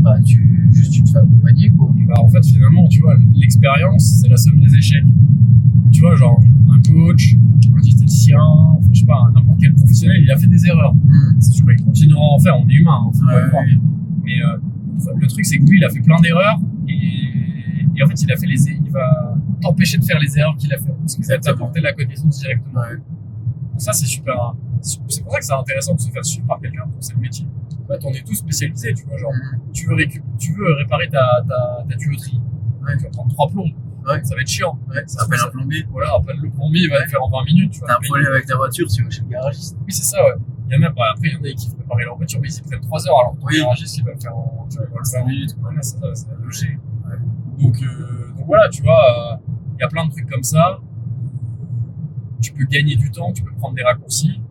bah tu te fais accompagner, quoi.
Bah, en fait, finalement, tu vois, l'expérience, c'est la somme des échecs. Tu vois, genre, un coach, un diététicien, enfin, je sais pas, n'importe quel professionnel, il a fait des erreurs. C'est sûr qu'il continuera à en faire, on est humain, hein, faut pas le croire. Mais le truc, c'est que lui, il a fait plein d'erreurs et en fait, il va t'empêcher de faire les erreurs qu'il a fait parce qu'il va t'apporter la connaissance directement.
Ouais.
Donc ça, c'est super. Hein. C'est pour ça que c'est intéressant de se faire suivre par quelqu'un dont c'est le métier. En fait, on est tous spécialisés, tu vois, genre, tu veux réparer ta tuyauterie.
Ouais.
Tu vas prendre 3 plombs.
Ouais.
Ça va être chiant.
Ouais, ça s'appelle un plombier.
Voilà, appelle le plombier, il va le faire en 20 minutes. Tu vois.
T'as un problème avec ta voiture, tu vas chez le garagiste.
Oui, c'est ça, ouais. Il y en a, bah, après, il y en a qui font réparer leur voiture, mais ils y prennent 3 heures, alors ton
Oui.
garagiste, il va le faire en 5 minutes. Voilà, c'est ça, c'est logique.
Ouais.
Donc voilà, tu vois, il y a plein de trucs comme ça. Tu peux gagner du temps, tu peux prendre des raccourcis.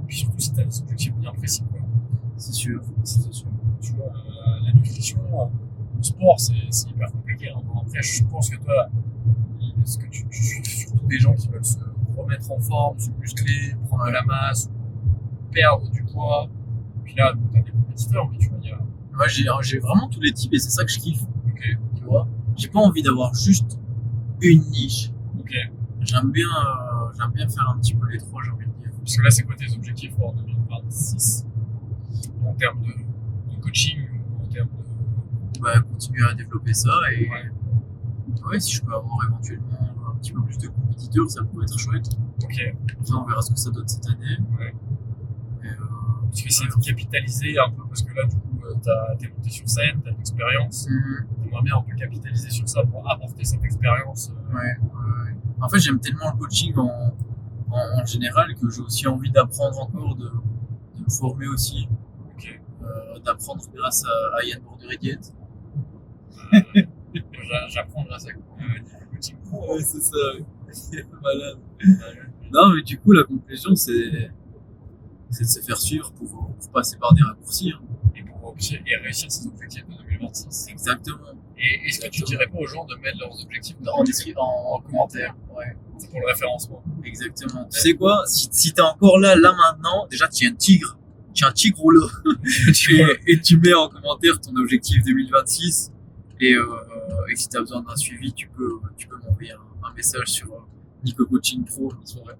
Puis surtout si tu as des objectifs bien précis, quoi.
C'est sûr.
Tu vois, la nutrition, le sport, c'est hyper compliqué. Hein. Bon, après, je pense que toi, est-ce que tu suis surtout des gens qui veulent se remettre en forme, se muscler, prendre de la masse, perdre du poids. Puis là, tu as des compétiteurs, mais tu vois, il y a.
Moi, j'ai vraiment tous les types et c'est ça que je kiffe.
Ok,
Tu vois, j'ai pas envie d'avoir juste une niche.
ok.
J'aime bien faire un petit peu les trois, j'ai envie de dire.
Parce que là, c'est quoi tes objectifs pour 2026 en termes de coaching ou en termes de.
Bah, continuer à développer ça et
Ouais.
si je peux avoir éventuellement un petit peu plus de compétiteurs, ça pourrait être chouette.
Ok.
Après, on verra ce que ça donne cette année.
Ouais.
Et,
Tu vas essayer de capitaliser un peu parce que là, du coup, t'es monté sur scène, t'as de l'expérience. T'aimerais bien un peu capitaliser sur ça pour apporter cette expérience.
ouais. En fait, j'aime tellement le coaching en général que j'ai aussi envie d'apprendre encore, de me former aussi,
Ok.
d'apprendre grâce à Yann Borderie-Diet.
J'apprends grâce à coaching pro.
Ouais, c'est ça. C'est malade. Non, mais du coup, la conclusion, c'est de se faire suivre pour passer par des raccourcis. Hein.
Et pour réussir ses objectifs de 2026.
Exactement.
Et est-ce que tu dirais pas aux gens de mettre leurs objectifs
En commentaire. Ouais.
C'est pour le référencement.
Exactement. Tu sais quoi? Si t'es encore là maintenant, déjà, tu es un tigre. Tu es un tigre ou là. et tu mets en commentaire ton objectif 2026. Et si tu as besoin d'un suivi, tu peux m'envoyer un message sur Nico Coaching Pro,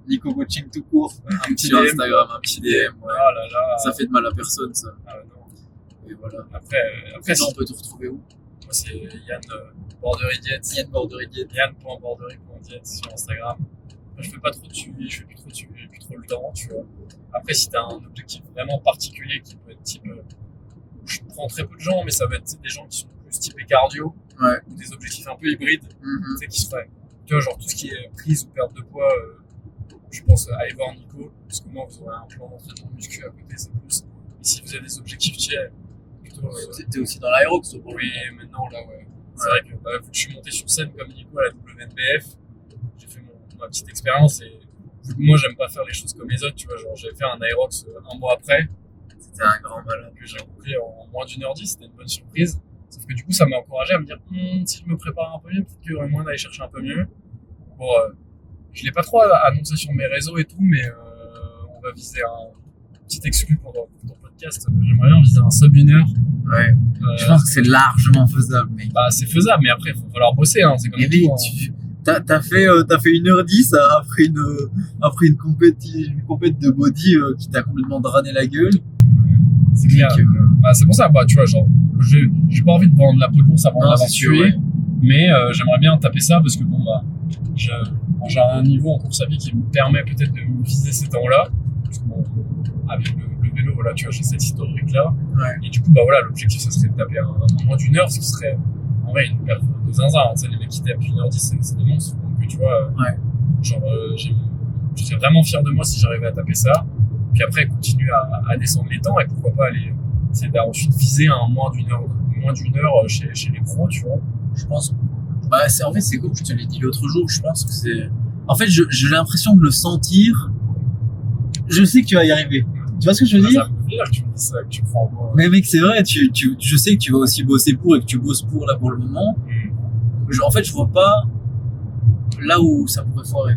Nico Coaching tout court,
Un petit
sur
DM.
Instagram, un petit DM. Ouais.
Ah là là.
Ça fait de mal à personne, ça.
Ah non.
Et voilà.
Après
Sinon, on peut te retrouver où?
moi, c'est Yann Borderie-Diet.
Yann Borderie-Diet.
Yann.borderie.diet sur Instagram. Moi, je fais pas trop de suivi, je fais plus trop de suivi, j'ai plus trop le temps, tu vois. Après, si t'as un objectif vraiment particulier qui peut être type. Je prends très peu de gens, mais ça va être des gens qui sont plus typés cardio.
Ouais.
Ou des objectifs un peu hybrides.
Mhm.
Tu sais, qui seraient. Tu vois, genre tout ce qui est prise ou perte de poids, je pense à aller voir Nico, parce que moi, vous aurez un plan d'entraînement muscu à côté, c'est plus. Et si vous avez des objectifs, tu sais, plutôt.
T'es aussi dans l'aérox, toi, pour le
Oui, maintenant, là, ouais. C'est vrai que vu que je suis monté sur scène comme Nico à la WNBF, j'ai fait ma petite expérience et vu que moi, j'aime pas faire les choses comme les autres, tu vois, genre, j'ai fait un aérox un mois après.
T'es un grand malade.
que j'ai bouclé en moins d'1h10, c'était une bonne surprise. Sauf que du coup, ça m'a encouragé à me dire, si je me prépare un peu mieux, peut-être qu'il y aurait moyen d'aller chercher un peu mieux. Bon, je l'ai pas trop annoncé sur mes réseaux et tout, mais on va viser un petit exclu pour ton podcast. J'aimerais bien viser un sub 1 heure.
Ouais. Je pense que c'est largement faisable, mec.
Bah, c'est faisable, mais après, il va falloir bosser, hein. C'est comme
Et
tout,
mec, t'as fait 1h10 après une compète de body qui t'a complètement drané la gueule.
C'est clair. Bah, c'est pour ça, bah, tu vois, genre, j'ai pas envie de vendre la peau de l'ours avant de l'avoir tué, ouais. Mais j'aimerais bien taper ça parce que bon, bah, j'ai un niveau en course à pied qui me permet peut-être de viser ces temps-là. Parce que bon, avec le vélo, voilà, tu vois, j'ai cette historique-là.
Ouais.
Et du coup, bah voilà, l'objectif, ça serait de taper un moins d'1 heure, ce qui serait en vrai une perte de zinzin. Tu sais, les mecs qui tapent 1h10, c'est des monstres. Donc, tu vois,
ouais.
Genre, je serais vraiment fier de moi si j'arrivais à taper ça. Puis après, continuer à descendre les temps et pourquoi pas aller essayer d'ensuite viser un moins d'1 heure chez les pros, tu vois.
Je pense. Bah, en fait, c'est comme je te l'ai dit l'autre jour, je pense que c'est. En fait, j'ai l'impression de le sentir. Je sais que tu vas y arriver. Tu vois ce que je veux dire?
Ça me fait rire que tu me dises ça, que tu crois en moi.
Mais mec, c'est vrai, je sais que tu vas aussi bosser pour et que tu bosses pour là pour le moment. En fait, je vois pas là où ça pourrait foirer.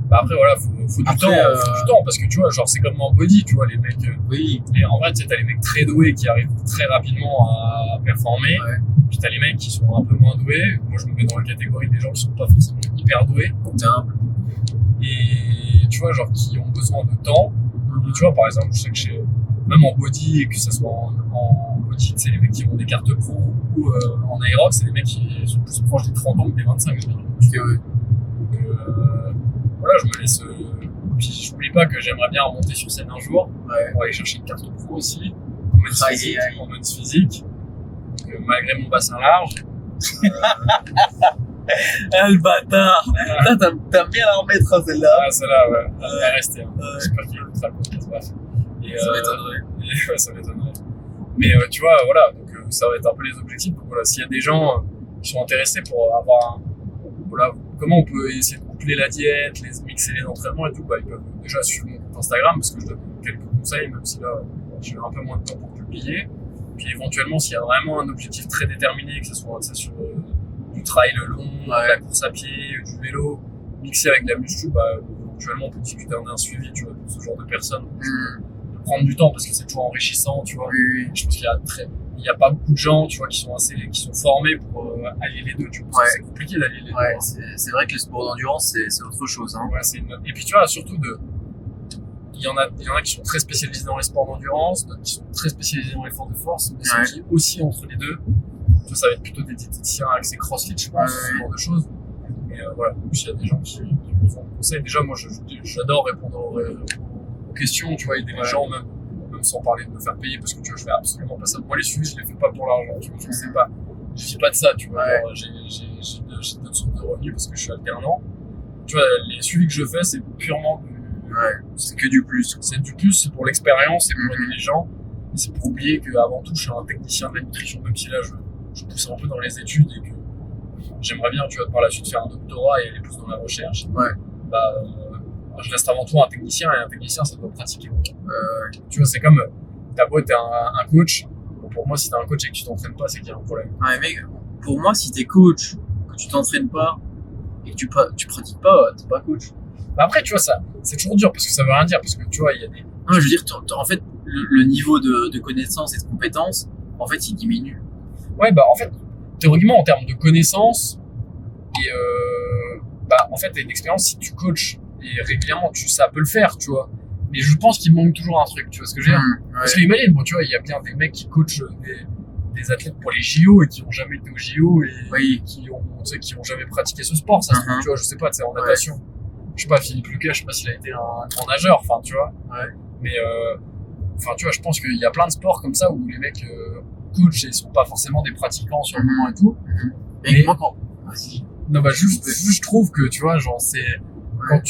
Bah après, voilà, faut du temps, parce que tu vois, genre, c'est comme en body, tu vois, les mecs.
Oui.
Et en vrai, tu sais, t'as les mecs très doués qui arrivent très rapidement à performer.
Ouais.
Puis t'as les mecs qui sont un peu moins doués. Moi, je me mets dans la catégorie des gens qui sont pas forcément hyper doués.
T'es humble.
Et tu vois, genre, qui ont besoin de temps. Et tu vois, par exemple, je sais que même en body, et que ça soit en body, tu sais, les mecs qui ont des cartes pro ou en aérob, c'est les mecs qui sont plus proches des 30 ans que des 25. Donc, voilà, je me laisse. Puis je n'oublie pas que j'aimerais bien remonter sur scène un jour.
Ouais.
Pour aller chercher une carte pro aussi. En men's physique. Donc, malgré mon bassin large.
Ah, le bâtard! T'as bien la remettre, hein, celle-là.
Ah, celle-là, ouais. Elle va rester. Hein. J'espère qu'il y a une très bonne bref.
Ça m'étonnerait.
Ouais, ça m'étonnerait. Mais tu vois, voilà, donc ça va être un peu les objectifs. Donc voilà, s'il y a des gens qui sont intéressés pour avoir voilà, comment on peut essayer de coupler la diète, mixer les entraînements et tout, bah, ils peuvent déjà suivre mon compte Instagram parce que je donne quelques conseils, même si là, j'ai un peu moins de temps pour publier. Puis éventuellement, s'il y a vraiment un objectif très déterminé, que ce soit sur du trail long, de la course à pied, du vélo, mixé avec de la muscu, bah, éventuellement, on peut discuter d'un suivi, tu vois, de ce genre de personnes. De prendre du temps parce que c'est toujours enrichissant, tu vois.
Oui.
Je pense qu'il y a pas beaucoup de gens, tu vois, qui sont formés pour allier les deux, tu vois. C'est compliqué d'allier les deux.
Ouais, c'est vrai que le sport d'endurance, c'est autre chose, hein.
Ouais, et puis tu vois, surtout il y en a qui sont très spécialisés dans les sports d'endurance, d'autres qui sont très spécialisés dans les forces de force, mais ceux qui aussi entre les deux. Ça va être plutôt des diététiciens accès CrossFit, je pense, ce genre de choses. Et voilà, s'il y a des gens qui me font des conseils, déjà moi j'adore répondre aux questions, tu vois, aider les gens, même sans parler de me faire payer, parce que tu vois, je fais absolument pas ça. Moi les suivis, je les fais pas pour l'argent, tu vois, je sais pas, je vis pas de ça, tu vois, genre, j'ai d'autres sources de revenus parce que je suis alternant. Tu vois, les suivis que je fais, c'est purement
c'est que du plus.
C'est du plus, c'est pour l'expérience, c'est pour aider les gens, et c'est pour oublier qu'avant tout, je suis un technicien de la nutrition, même si là, je pousse un peu dans les études et que j'aimerais bien, tu vois, par la suite faire un doctorat et aller plus dans la recherche. Bah, je reste avant tout un technicien et un technicien, ça doit pratiquer. Tu vois, c'est comme, t'as beau être un coach. Bon, pour moi, si t'es un coach et que tu t'entraînes pas, c'est qu'il y a un problème.
Ouais, mec, pour moi, si t'es coach, que tu t'entraînes pas et que tu pratiques pas, t'es pas coach.
Bah après, tu vois, ça, c'est toujours dur parce que ça veut rien dire. Parce que tu vois, il y a des.
Non, je veux dire, en fait, le niveau de connaissance et de compétence, en fait, il diminue.
Ouais, bah en fait, théoriquement, en termes de connaissances, et bah en fait, t'as une expérience si tu coaches et régulièrement, ça peut le faire, tu vois. Mais je pense qu'il manque toujours un truc, tu vois ce que je veux dire. Parce que imagine, bon, tu vois, il y a bien des mecs qui coachent des athlètes pour les JO et qui ont jamais été aux JO et qui ont jamais pratiqué ce sport, ça se trouve, tu vois, je sais pas, tu sais, en natation. Je sais pas, Philippe Lucas, je sais pas s'il a été un grand nageur, enfin, tu vois. Mais enfin, tu vois, je pense qu'il y a plein de sports comme ça où les mecs coachent et ils sont pas forcément des pratiquants sur le moment et tout.
Mais moi, quand... Vas-y.
Non, bah, juste, je trouve que, tu vois, genre, c'est, quand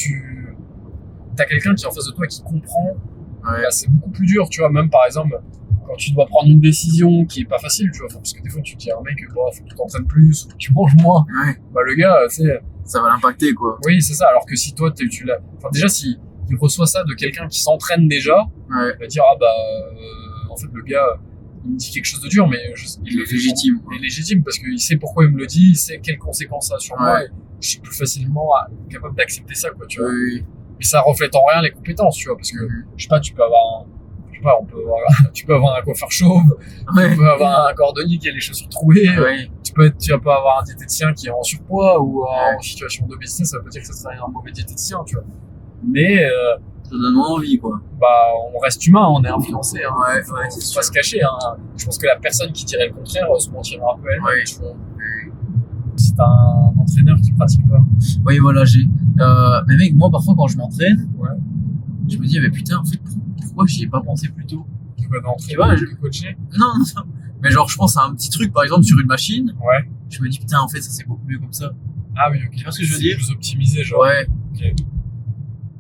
t'as quelqu'un qui est en face de toi et qui comprend, bah, c'est beaucoup plus dur, tu vois, même par exemple, quand tu dois prendre une décision qui est pas facile, tu vois, parce que des fois, tu te dis à un mec, bon, faut que tu t'entraînes plus, ou que tu manges moins. Bah, le gars, tu sais.
Ça va l'impacter, quoi.
Oui, c'est ça, alors que si toi, tu l'as, enfin, déjà, si il reçoit ça de quelqu'un qui s'entraîne déjà, il va dire, ah bah, en fait, le gars, il me dit quelque chose de dur, mais il le fait
légitime.
Il est légitime parce qu'il sait pourquoi il me le dit, il sait quelles conséquences ça a sur moi, et je suis plus facilement capable d'accepter ça, quoi, tu vois.
Oui.
Mais ça reflète en rien les compétences, tu vois, parce que, je sais pas, tu peux avoir tu peux avoir un coiffeur chauve,
Ouais.
tu peux avoir un cordonnier qui a les chaussures trouées,
Ouais.
tu vas pas avoir un diététicien qui est en surpoids ou en situation d'obésité, ça veut pas dire que ça serait un mauvais diététicien, tu vois. Mais,
Ça donne envie, quoi.
bah, on reste humain, on est influencé, hein.
Ouais,
Faut
c'est
pas
sûr.
se cacher, hein. Je pense que la personne qui dirait le contraire se mentira un peu elle-même,
Ouais.
tu vois. Si t'as un entraîneur qui pratique pas.
Oui, voilà, mais mec, moi, parfois, quand je m'entraîne,
Ouais.
je me dis, mais putain, en fait, pourquoi j'y ai pas pensé plus tôt?
Tu vas d'entraîner,
Tu vois,
de coacher.
Non. Mais genre, je pense à un petit truc, par exemple, sur une machine.
Ouais.
Je me dis, putain, en fait, ça c'est beaucoup mieux comme ça.
Ah oui, ok.
Tu vois ce que je veux
C'est
dire?
plus optimisé, genre.
Ouais.
Ok.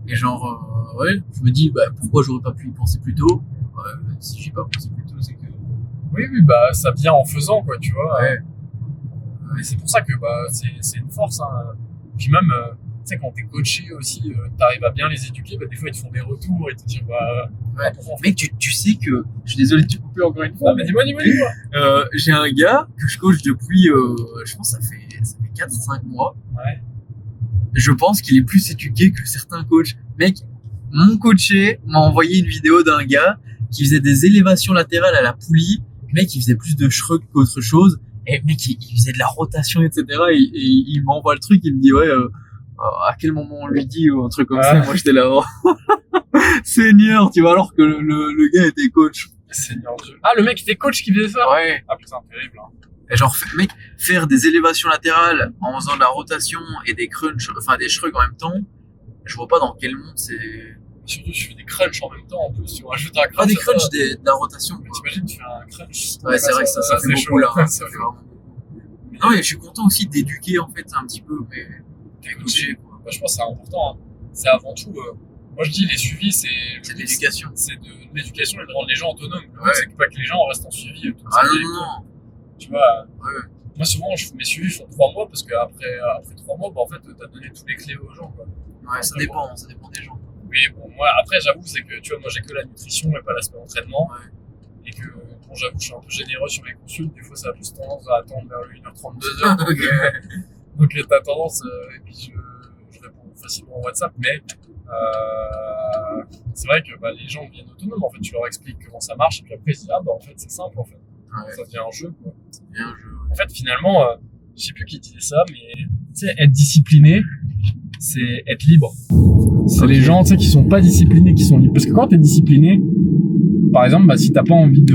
Et genre, ouais, je me dis, bah, pourquoi j'aurais pas pu y penser plus tôt? Si j'y ai pas pensé plus tôt, c'est que.
Oui, bah, ça vient en faisant, quoi, tu vois.
Ouais.
Et c'est pour ça que, bah, c'est une force, hein. Puis même, tu sais, quand t'es coaché aussi, t'arrives à bien les éduquer, bah, des fois, ils te font des retours et te disent, bah,
Ouais.
pourquoi on fait.
Mec, tu sais que. Je suis désolé de te couper encore une fois.
Ah, mais dis-moi.
J'ai un gars que je coach depuis, je pense, ça fait 4-5 mois.
Ouais.
Je pense qu'il est plus éduqué que certains coachs. Mec, mon coaché m'a envoyé une vidéo d'un gars qui faisait des élévations latérales à la poulie. Mec, il faisait plus de shrug qu'autre chose. Et mec, il faisait de la rotation, etc. Et il m'envoie le truc, il me dit, ouais, à quel moment on lui dit, ou un truc comme ça. Moi, j'étais là, oh. Seigneur, tu vois, alors que le gars était coach.
Seigneur Dieu. Ah, le mec était coach qui faisait ça?
Ouais.
Ah, putain, terrible, hein.
Et genre, mec, faire des élévations latérales en faisant de la rotation et des crunchs, enfin des shrugs en même temps, je vois pas dans quel monde c'est.
Surtout, tu fais des crunchs en même temps, en plus. Tu rajoutes un crunch.
Pas des crunchs, de la rotation.
Mais
Quoi.
t'imagines, tu fais un crunch.
Ouais, c'est vrai que ça fait
c'est
beaucoup
chaud,
là.
ça
Ça
fait
fait vraiment beaucoup. Non, mais je suis content aussi d'éduquer en fait un petit peu, mais coacher quoi.
Bah, je pense que c'est important, hein. C'est avant tout, moi je dis les suivis, c'est
de l'éducation.
C'est de l'éducation et de rendre les gens autonomes. Le
Ouais.
but, c'est pas que les gens restent en suivi toute
Ah
leur vie.
non.
Tu vois,
Ouais.
moi souvent, mes suivis font 3 mois parce qu'après 3 mois, bah, en fait, t'as donné toutes les clés aux gens, quoi.
Ouais, ça dépend des gens.
Mais bon, moi, après, j'avoue, c'est que, tu vois, moi j'ai que la nutrition et pas l'aspect entraînement.
Ouais.
Et que, bon, j'avoue, je suis un peu généreux sur les consultes. Des fois, ça a plus tendance à attendre vers le 1h30, 2h.
Ok.
Donc t'as tendance, et puis je réponds facilement au WhatsApp, mais c'est vrai que bah, les gens deviennent autonomes, en fait, tu leur expliques comment ça marche, et puis après ils se disent, ah bah en fait c'est simple, en fait,
Ouais.
ça devient un jeu, quoi.
C'est bien un jeu.
En fait, finalement, je sais plus qui disait ça, mais tu sais, être discipliné, c'est être libre. C'est
Ok.
les gens, tu sais, qui sont pas disciplinés, qui sont libres. Parce que quand t'es discipliné, par exemple, bah, si t'as pas envie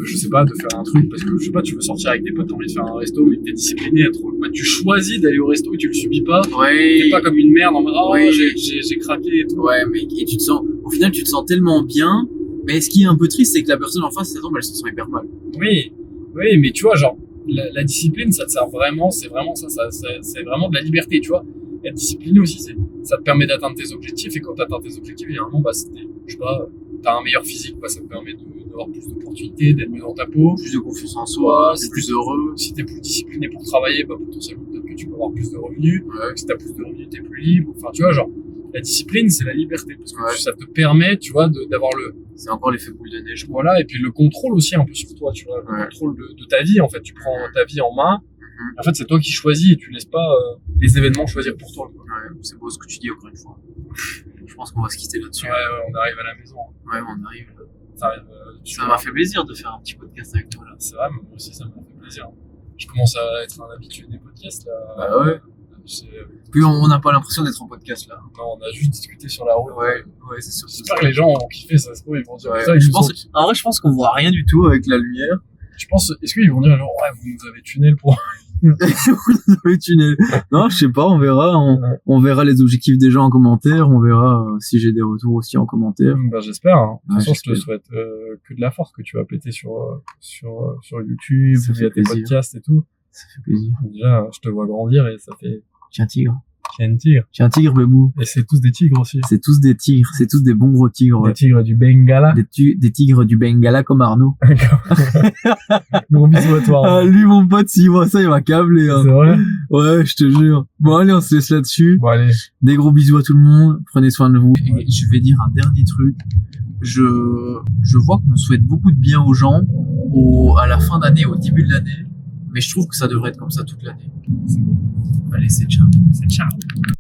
je sais pas, de faire un truc, parce que, je sais pas, tu veux sortir avec des potes, t'as envie de faire un resto, mais que t'es discipliné, bah, tu choisis d'aller au resto et tu le subis pas.
Ouais.
T'es pas comme une merde en mode, oh,
Oui.
j'ai craqué et tout.
Ouais, mais et tu te sens, au final, tu te sens tellement bien. Mais ce qui est un peu triste, c'est que la personne en face, ça tombe, elle se sent hyper mal.
Oui, mais tu vois, genre, la discipline, ça te sert vraiment, c'est vraiment ça, c'est vraiment de la liberté, tu vois. Être discipliné aussi, ça te permet d'atteindre tes objectifs, et quand t'atteins tes objectifs, généralement, bah, je sais pas, t'as un meilleur physique, bah, ça te permet d'avoir plus d'opportunités, d'être mieux dans ta peau.
Plus de confiance en soi,
Ouais,
c'est plus heureux.
Si t'es plus discipliné pour travailler, bah, potentiellement, peut-être que tu peux avoir plus de revenus.
Ouais.
Si t'as plus de revenus, t'es plus libre. Enfin, tu vois, genre, la discipline, c'est la liberté, parce que
Ouais.
ça te permet, tu vois, d'avoir
C'est encore l'effet boule de neige.
voilà, et puis le contrôle aussi un peu sur toi, tu vois, le
Ouais.
contrôle de ta vie, en fait, tu prends ta vie en main.
Mhm.
En fait, c'est toi qui choisis et tu laisses pas les événements choisir pour toi, quoi.
Ouais, c'est beau ce que tu dis encore une fois. Je pense qu'on va se quitter là-dessus.
Ouais, on arrive à la maison.
Ouais, on arrive.
Ça arrive,
Ça m'a fait plaisir de faire un petit podcast avec toi là.
C'est vrai, mais moi aussi, ça m'a fait plaisir. Je commence à être un habitué des podcasts, là.
Bah ouais.
C'est-
Puis on n'a pas l'impression d'être en podcast là.
Non, on a juste discuté sur la route.
Ouais, c'est sûr.
J'espère que les gens vont kiffer, ça se trouve, ils vont dire,
Ouais.
putain, ils
Je
nous
pense,
ont-
en vrai, je pense qu'on voit rien du tout avec la lumière.
Je pense, est-ce qu'ils vont dire, genre, ouais, vous nous avez tunnel pour.
Oui, tunnel. Non, je sais pas, on verra. On verra les objectifs des gens en commentaire. On verra si j'ai des retours aussi en commentaire.
Bah, j'espère, hein. De
Ouais,
toute façon, je te
j'espère.
souhaite que de la force, que tu vas péter sur YouTube,
Ça
via
fait
tes
plaisir.
podcasts et tout.
Ça fait plaisir.
Déjà, je te vois grandir et ça fait
Tiens, tigre.
qu'il y a une tigre.
Tiens, tigre, bébou.
Et c'est tous des tigres aussi.
C'est tous des tigres. C'est tous des bons gros tigres. Ouais.
Des tigres du Bengala.
Des tigres du Bengala comme Arnaud.
Gros bisous à toi.
Ah, lui, mon pote, s'il voit ça, il va câbler. Hein.
C'est vrai?
Ouais, je te jure. Bon, allez, on se laisse là-dessus.
Bon, allez.
Des gros bisous à tout le monde. Prenez soin de vous. Et je vais dire un dernier truc. je vois qu'on souhaite beaucoup de bien aux gens à la fin d'année, au début de l'année, mais je trouve que ça devrait être comme ça toute l'année.
C'est bon.
Allez, c'est ciao.
C'est ciao.